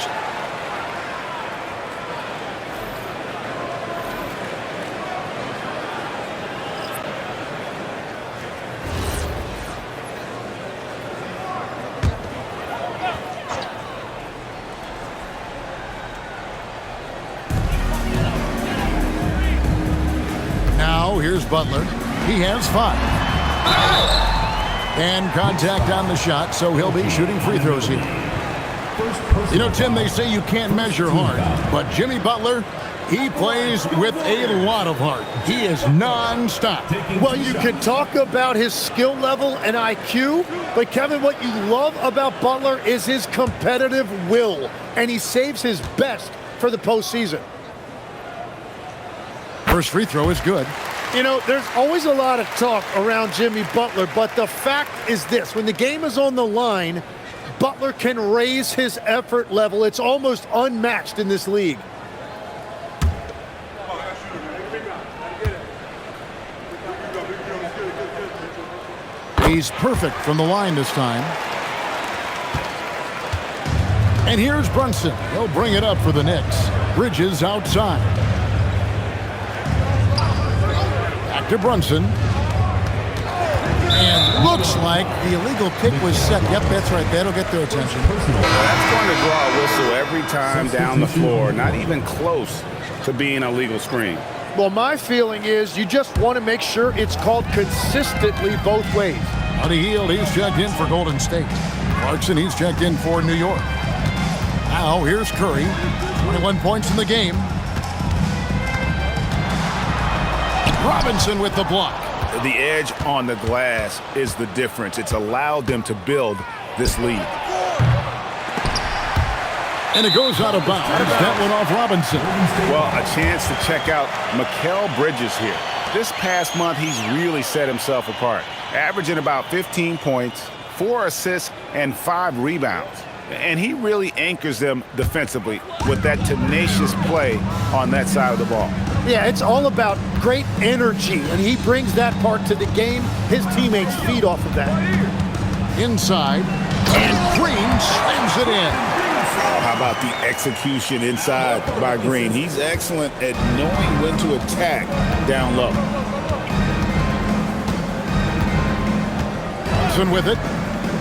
Now here's Butler. He has 5. And contact on the shot, so he'll be shooting free throws here. You know, Tim, they say you can't measure hard, but Jimmy Butler, He plays with a lot of heart. He is non-stop. Well, you can talk about his skill level and IQ, but Kevin, what you love about Butler is his competitive will, and he saves his best for the postseason. First free throw is good. You know, there's always a lot of talk around Jimmy Butler, but the fact is this: when the game is on the line, Butler can raise his effort level. It's almost unmatched in this league. He's perfect from the line this time. And here's Brunson. He'll bring it up for the Knicks. Bridges outside. Back to Brunson. And looks like the illegal kick was set. Yep, that's right. That'll get their attention. That's going to draw a whistle every time down the floor. Not even close to being a legal screen. Well, my feeling is you just want to make sure it's called consistently both ways. Buddy Hield, he's checked in for Golden State. Clarkson, he's checked in for New York. Now, here's Curry. 21 points in the game. Robinson with the block. The edge on the glass is the difference. It's allowed them to build this lead. And it goes out of bounds. That one off Robinson. Well, a chance to check out Mikal Bridges here. This past month, he's really set himself apart, averaging about 15 points, 4 assists, and 5 rebounds. And he really anchors them defensively with that tenacious play on that side of the ball. Yeah, it's all about great energy, and he brings that part to the game. His teammates feed off of that. Inside, and Green slams it in. How about the execution inside by Green? He's excellent at knowing when to attack down low. Robinson with it.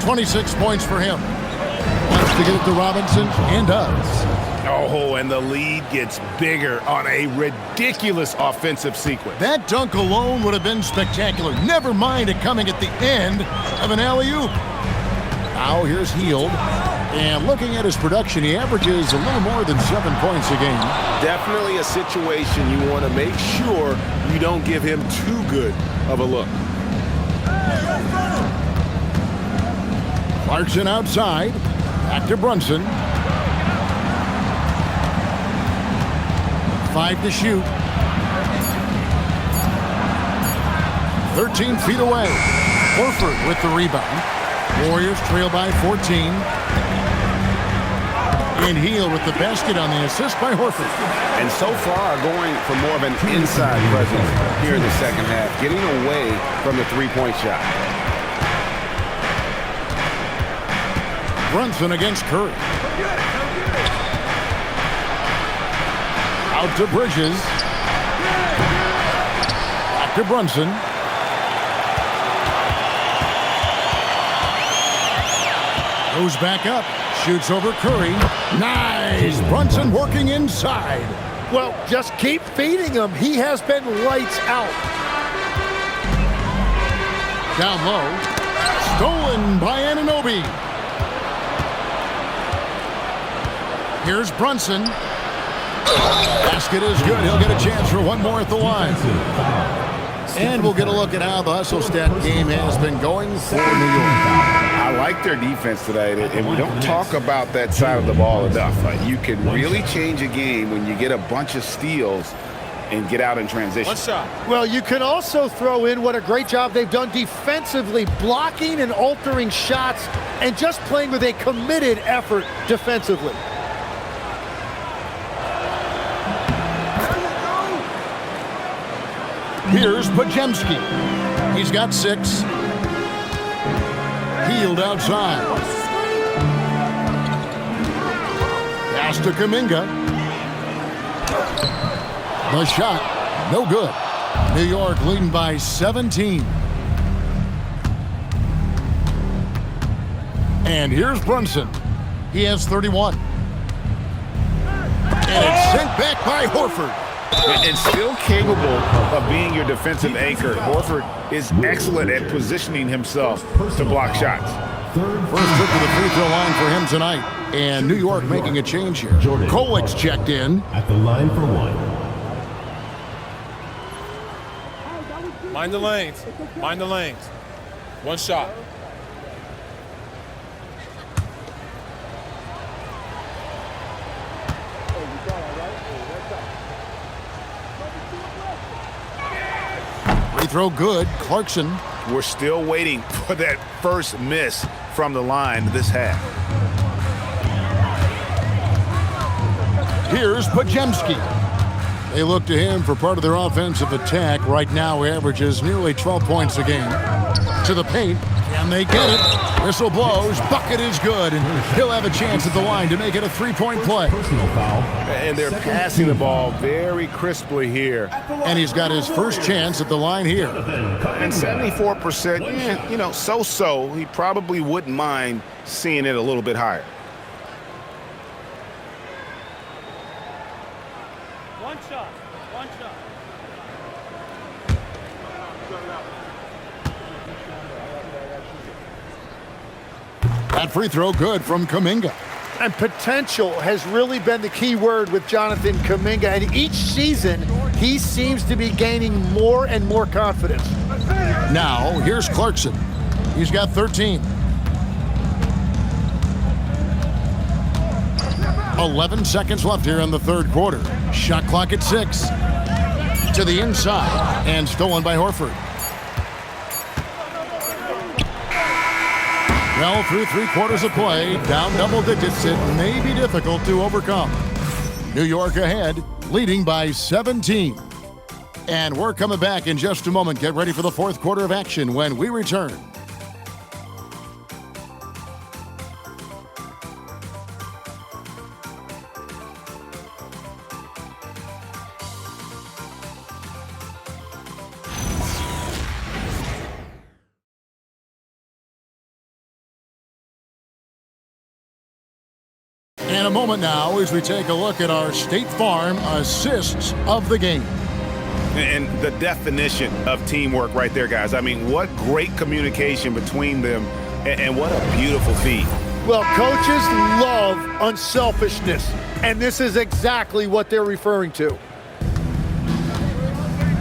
26 points for him. Wants to get it to Robinson, and does. Oh, and the lead gets bigger on a ridiculous offensive sequence. That dunk alone would have been spectacular. Never mind it coming at the end of an alley-oop. Now here's Hield. And looking at his production, he averages a little more than 7 points a game. Definitely a situation you want to make sure you don't give him too good of a look. Clarkson outside. Back to Brunson. 5 to shoot. 13 feet away. Horford with the rebound. Warriors trail by 14. And Hield with the basket on the assist by Horford. And so far, going for more of an inside presence here in the second half, getting away from the three-point shot. Brunson against Curry. Out to Bridges. Back to Brunson. Goes back up. Shoots over Curry. Nice! Brunson working inside. Well, just keep feeding him. He has been lights out. Down low. Stolen by Anunoby. Here's Brunson. Basket is good. He'll get a chance for one more at the line. And we'll get a look at how the hustle stat game has been going for New York. I like their defense tonight, and we don't talk about that side of the ball enough. You can really change a game when you get a bunch of steals and get out in transition. One shot. Well, you can also throw in what a great job they've done defensively, blocking and altering shots and just playing with a committed effort defensively. Here's Pajemski. He's got 6. Hield outside. Pass to Kuminga. The shot, no good. New York leading by 17. And here's Brunson. He has 31. And it's sent back by Horford. And still capable of being your defensive anchor, Horford is excellent at positioning himself to block shots. First trip to the free throw line for him tonight. And New York making a change here. Kolik's checked in. At the line for 1. Mind the lanes. Mind the lanes. One shot. Free throw good. Clarkson. We're still waiting for that first miss from the line this half. Here's Podziemski. They look to him for part of their offensive attack. Right now, he averages nearly 12 points a game. To the paint. Can they get it? Whistle blows. Bucket is good. And he'll have a chance at the line to make it a three-point play. Personal foul. And they're passing the ball very crisply here. And he's got his first chance at the line here. And 74%, so-so. He probably wouldn't mind seeing it a little bit higher. One shot. That free throw good from Kuminga. And potential has really been the key word with Jonathan Kuminga. And each season, he seems to be gaining more and more confidence. Now, here's Clarkson. He's got 13. 11 seconds left here in the third quarter. Shot clock at 6. To the inside and stolen by Horford. Well, through 3 quarters of play, down double digits, it may be difficult to overcome. New York ahead, leading by 17. And we're coming back in just a moment. Get ready for the fourth quarter of action when we return. And a moment now as we take a look at our State Farm assists of the game. And the definition of teamwork right there, guys. I mean, what great communication between them, and what a beautiful feed. Well, coaches love unselfishness, and this is exactly what they're referring to.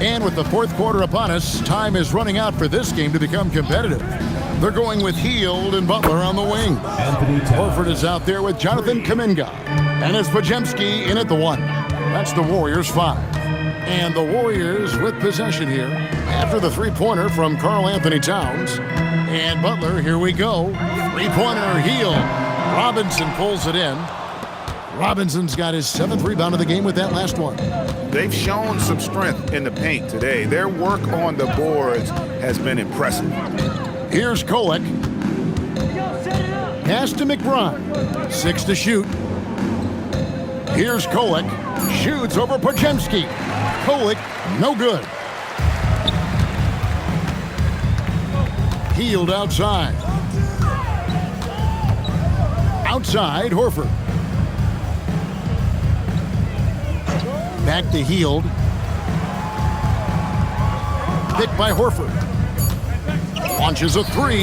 And with the fourth quarter upon us, time is running out for this game to become competitive. They're going with Hield and Butler on the wing. Horford is out there with Jonathan Kuminga. And it's Podziemski in at the 1. That's the Warriors 5. And the Warriors with possession here after the three-pointer from Karl Anthony Towns. And Butler, here we go. Three-pointer, Hield. Robinson pulls it in. Robinson's got his 7th rebound of the game with that last one. They've shown some strength in the paint today. Their work on the boards has been impressive. Here's Kolek. Pass to McBride. 6 to shoot. Here's Kolek. Shoots over Podziemski. Kolek, no good. Hield outside. Outside, Horford. Back to Hield. Picked by Horford. Launches a 3.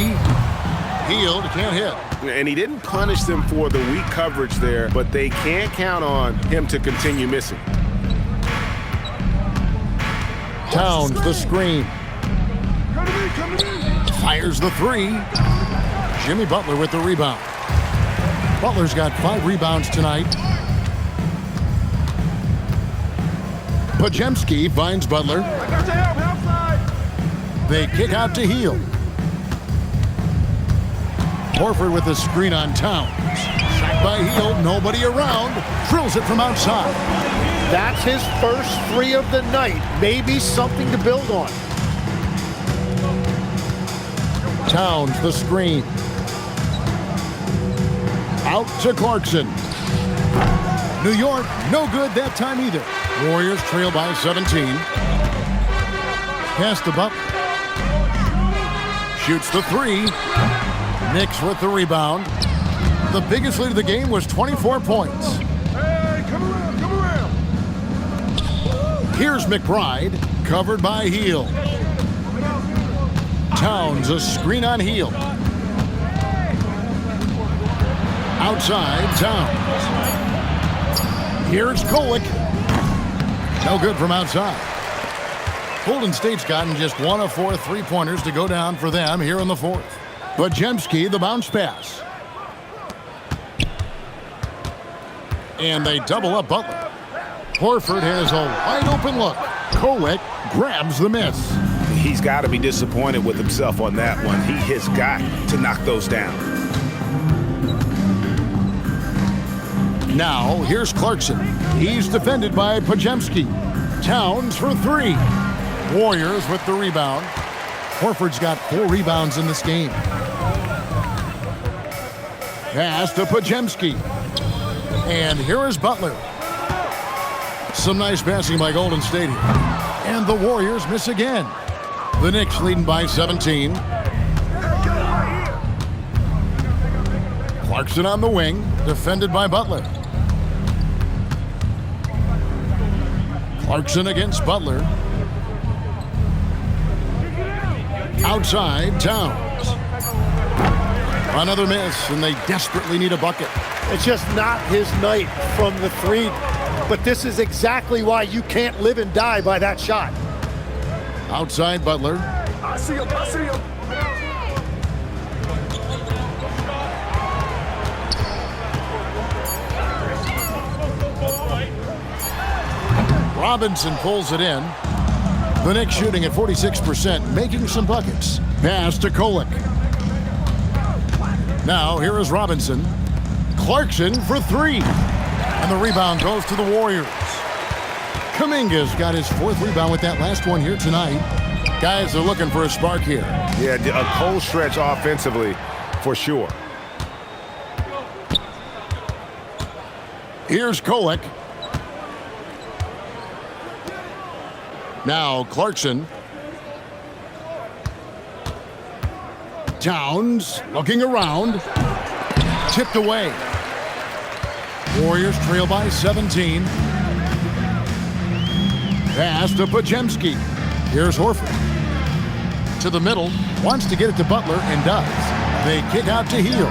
Hield can't hit. And he didn't punish them for the weak coverage there, but they can't count on him to continue missing. Towns the screen. Fires the 3. Jimmy Butler with the rebound. Butler's got 5 rebounds tonight. Podziemski finds Butler. They kick out to Hield. Horford with the screen on Towns. Shot by Hield, nobody around. Drills it from outside. That's his first 3 of the night. Maybe something to build on. Towns the screen. Out to Clarkson. New York, no good that time either. Warriors trail by 17. Pass to Butler. Shoots the 3. Knicks with the rebound. The biggest lead of the game was 24 points. Hey, come around. Here's McBride, covered by Hield. Towns a screen on Hield. Outside, Towns. Here's Kolek. No good from outside. Golden State's gotten just 1 of 4 3-pointers to go down for them here in the fourth. Podziemski, the bounce pass. And they double up Butler. Horford has a wide open look. Kolek grabs the miss. He's got to be disappointed with himself on that one. He has got to knock those down. Now, here's Clarkson. He's defended by Podziemski. Towns for 3. Warriors with the rebound. Horford's got 4 rebounds in this game. Pass to Podziemski. And here is Butler. Some nice passing by Golden State here. And the Warriors miss again. The Knicks leading by 17. Clarkson on the wing, defended by Butler. Clarkson against Butler. Outside, Towns. Another miss, and they desperately need a bucket. It's just not his night from the 3. But this is exactly why you can't live and die by that shot. Outside Butler. I see him. Robinson pulls it in. The Knicks shooting at 46%, making some buckets. Pass to Kolek. Now here is Robinson. Clarkson for 3. And the rebound goes to the Warriors. Kuminga's got his 4th rebound with that last one here tonight. Guys are looking for a spark here. Yeah, a cold stretch offensively for sure. Here's Kolek. Now Clarkson. Towns looking around. Tipped away. Warriors trail by 17. Pass to Podziemski. Here's Horford. To the middle. Wants to get it to Butler and does. They kick out to Hield.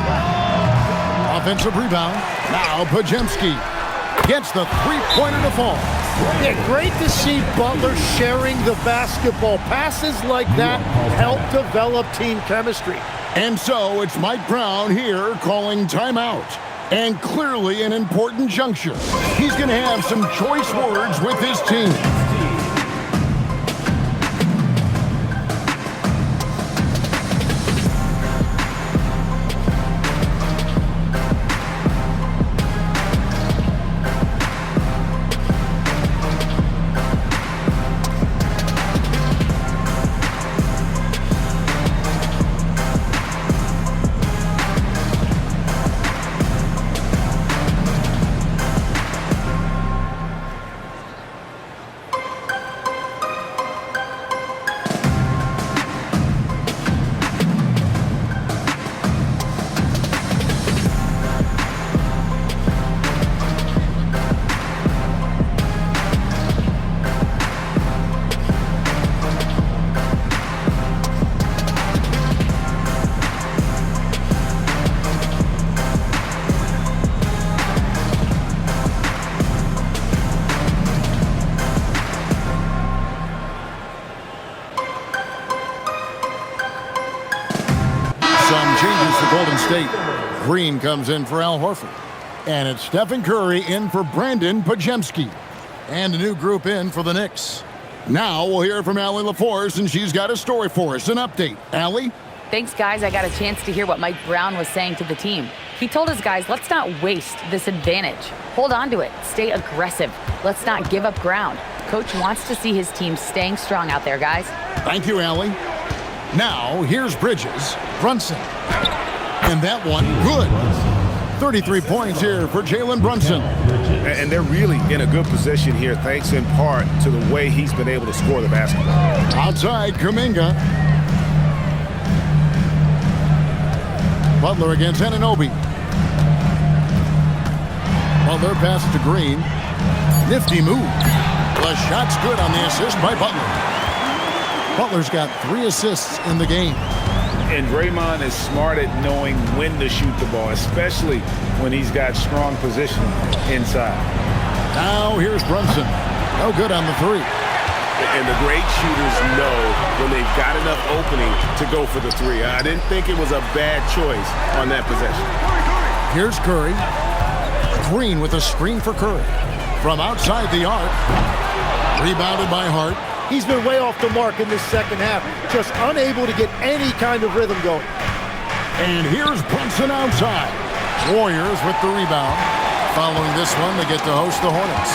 Offensive rebound. Now Podziemski gets the 3-pointer to fall. Yeah, great to see Butler sharing the basketball. Passes like that help develop team chemistry. And so it's Mike Brown here calling timeout. And clearly an important juncture. He's going to have some choice words with his team. Golden State. Green comes in for Al Horford. And it's Stephen Curry in for Brandon Podziemski. And a new group in for the Knicks. Now we'll hear from Allie LaForce, and she's got a story for us. An update. Allie? Thanks, guys. I got a chance to hear what Mike Brown was saying to the team. He told his guys, let's not waste this advantage. Hold on to it. Stay aggressive. Let's not give up ground. Coach wants to see his team staying strong out there, guys. Thank you, Allie. Now, here's Bridges. Brunson. And that one, good. 33 points here for Jalen Brunson. And they're really in a good position here, thanks in part to the way he's been able to score the basketball. Outside, Kuminga. Butler against Anunoby. Butler passes to Green. Nifty move. The shot's good on the assist by Butler. Butler's got 3 assists in the game. And Draymond is smart at knowing when to shoot the ball, especially when he's got strong position inside. Now here's Brunson. No good on the 3. And the great shooters know when they've got enough opening to go for the three. I didn't think it was a bad choice on that possession. Here's Curry. Green with a screen for Curry. From outside the arc. Rebounded by Hart. He's been way off the mark in this second half. Just unable to get any kind of rhythm going. And here's Brunson outside. Warriors with the rebound. Following this one, they get to host the Hornets.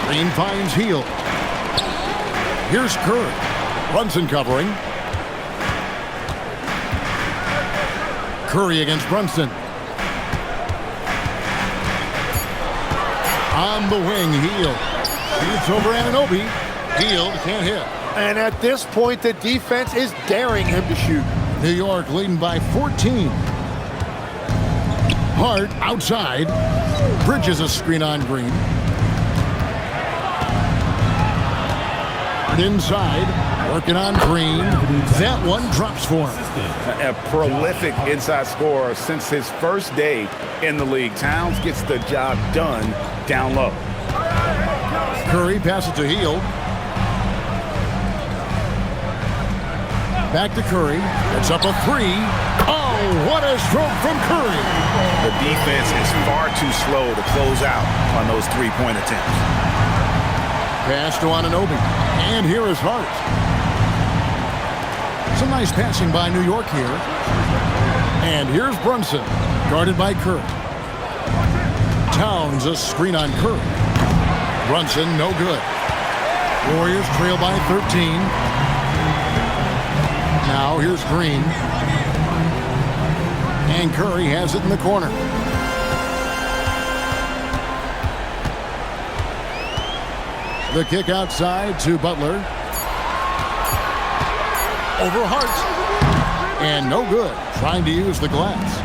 Green finds Hield. Here's Curry. Brunson covering. Curry against Brunson. On the wing, Hield. Shoots over Anunoby. Hield can't hit. And at this point, the defense is daring him to shoot. New York leading by 14. Hart outside. Bridges a screen on Green. Hart inside. Working on Green. That one drops for him. A prolific inside scorer since his first day in the league. Towns gets the job done down low. Curry passes to Hield. Back to Curry. It's up a three. Oh, what a stroke from Curry. The defense is far too slow to close out on those three-point attempts. Pass to Anunoby. And here is Hart. Some nice passing by New York here. And here's Brunson, guarded by Curry. Towns a screen on Curry. Brunson, no good. Warriors trail by 13. Now here's Green. And Curry has it in the corner. The kick outside to Butler. Over Hart. And no good. Trying to use the glass.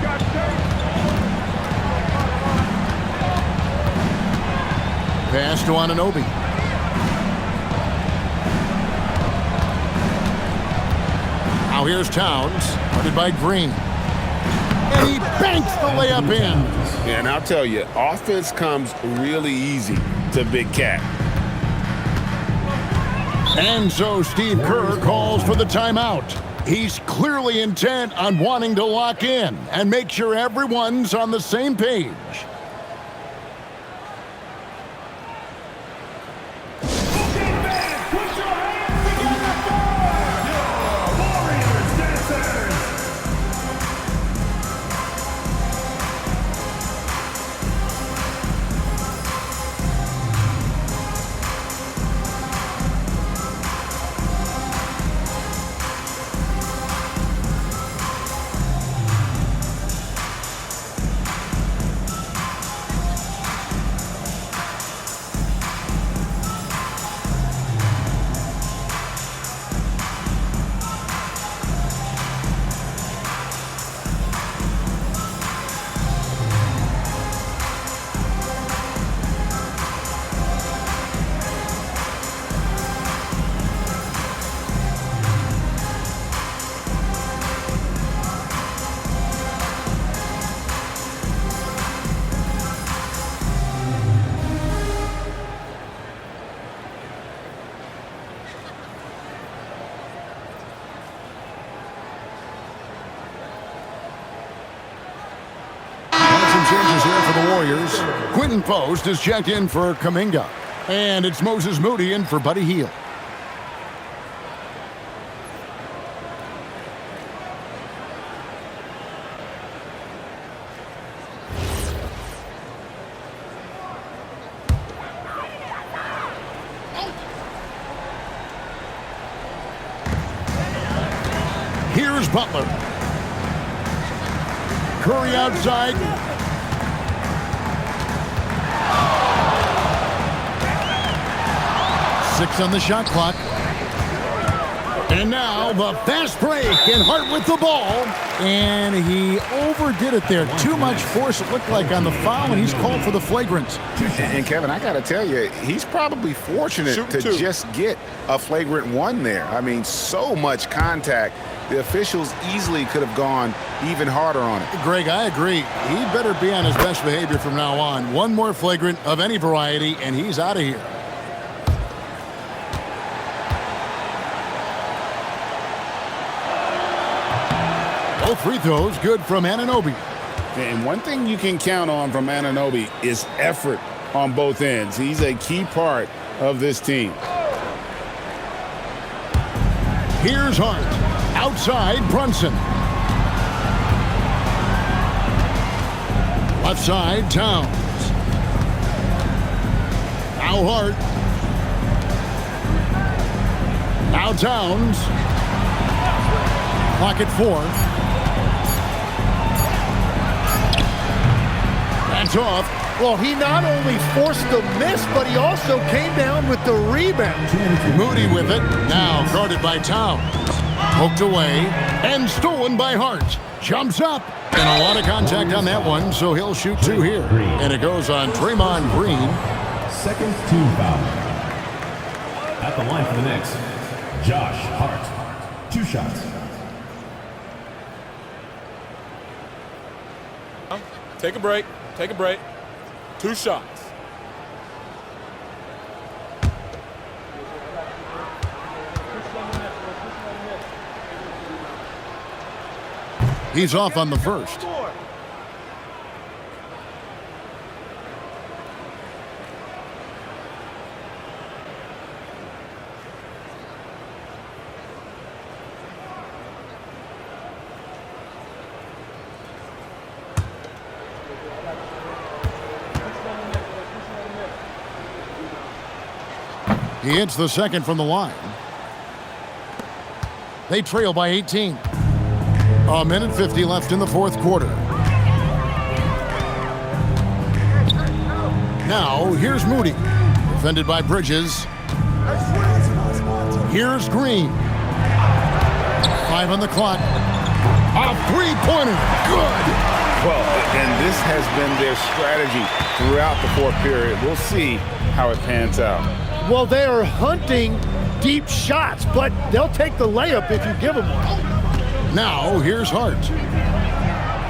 Pass to Anunoby. Now here's Towns, guarded by Green. And he banks the layup in. Yeah, and I'll tell you, offense comes really easy to Big Cat. And so Steve Kerr calls for the timeout. He's clearly intent on wanting to lock in and make sure everyone's on the same page. Changes here for the Warriors. Quinton Post is checked in for Kuminga. And it's Moses Moody in for Buddy Hield. Here's Butler. Curry outside. Six on the shot clock. And now the fast break, and Hart with the ball. And he overdid it there. Too much force, it looked like, on the foul, and he's called for the flagrant. And Kevin, I got to tell you, he's probably fortunate to just get a flagrant one there. I mean, so much contact. The officials easily could have gone even harder on it. Greg, I agree. He better be on his best behavior from now on. One more flagrant of any variety, and he's out of here. Both free throws good from Anunoby. And one thing you can count on from Anunoby is effort on both ends. He's a key part of this team. Here's Hart. Outside, Brunson. Left side, Towns. Now Hart. Now Towns. Clock at 4. That's off. Well, he not only forced the miss, but he also came down with the rebound. Moody with it. Now guarded by Towns. Poked away and stolen by Hart. Jumps up. And a lot of contact on that one, so he'll shoot 2 here. And it goes on Draymond Green. Second team foul. At the line for the Knicks, Josh Hart. 2 shots. Take a break. Take a break. 2 shots. He's off on the first. He hits the second from the line. They trail by 18. A minute 50 left in the fourth quarter. Now, here's Moody. Defended by Bridges. Here's Green. 5 on the clock. A three-pointer. Good. Well, and this has been their strategy throughout the fourth period. We'll see how it pans out. Well, they are hunting deep shots, but they'll take the layup if you give them one. Now, here's Hart.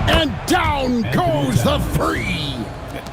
And down goes the free.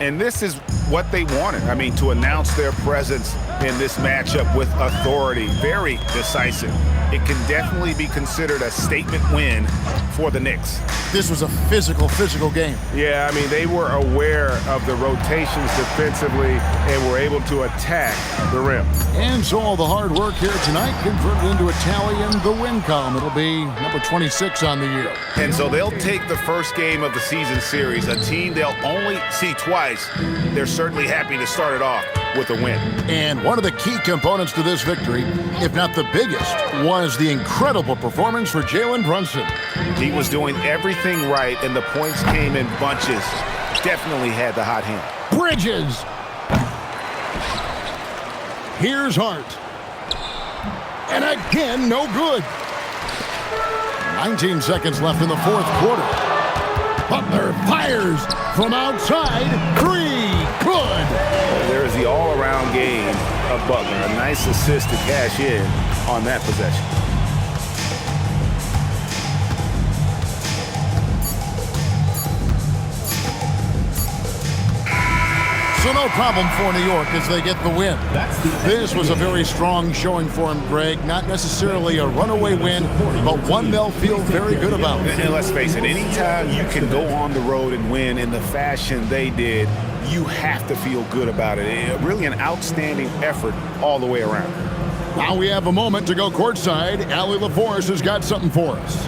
And this is what they wanted. I mean, to announce their presence in this matchup with authority. Very decisive. It can definitely be considered a statement win for the Knicks. This was a physical game. Yeah, I mean, they were aware of the rotations defensively and were able to attack the rim. And so all the hard work here tonight converted into a tally in the win column. It'll be number 26 on the year. And so they'll take the first game of the season series, a team they'll only see twice. They're certainly happy to start it off with a win. And one of the key components to this victory, if not the biggest, was the incredible performance for Jalen Brunson. He was doing everything right, and the points came in bunches. Definitely had the hot hand. Bridges. Here's Hart. And again, no good. 19 seconds left in the fourth quarter. Butler fires from outside. 3. Good. There is the all-around game of Butler. A nice assist to cash in on that possession. So no problem for New York as they get the win. This was a very strong showing for him, Greg. Not necessarily a runaway win, but one they'll feel very good about. And let's face it, anytime you can go on the road and win in the fashion they did, you have to feel good about it. Really an outstanding effort all the way around. Now we have a moment to go courtside. Allie LaForce has got something for us.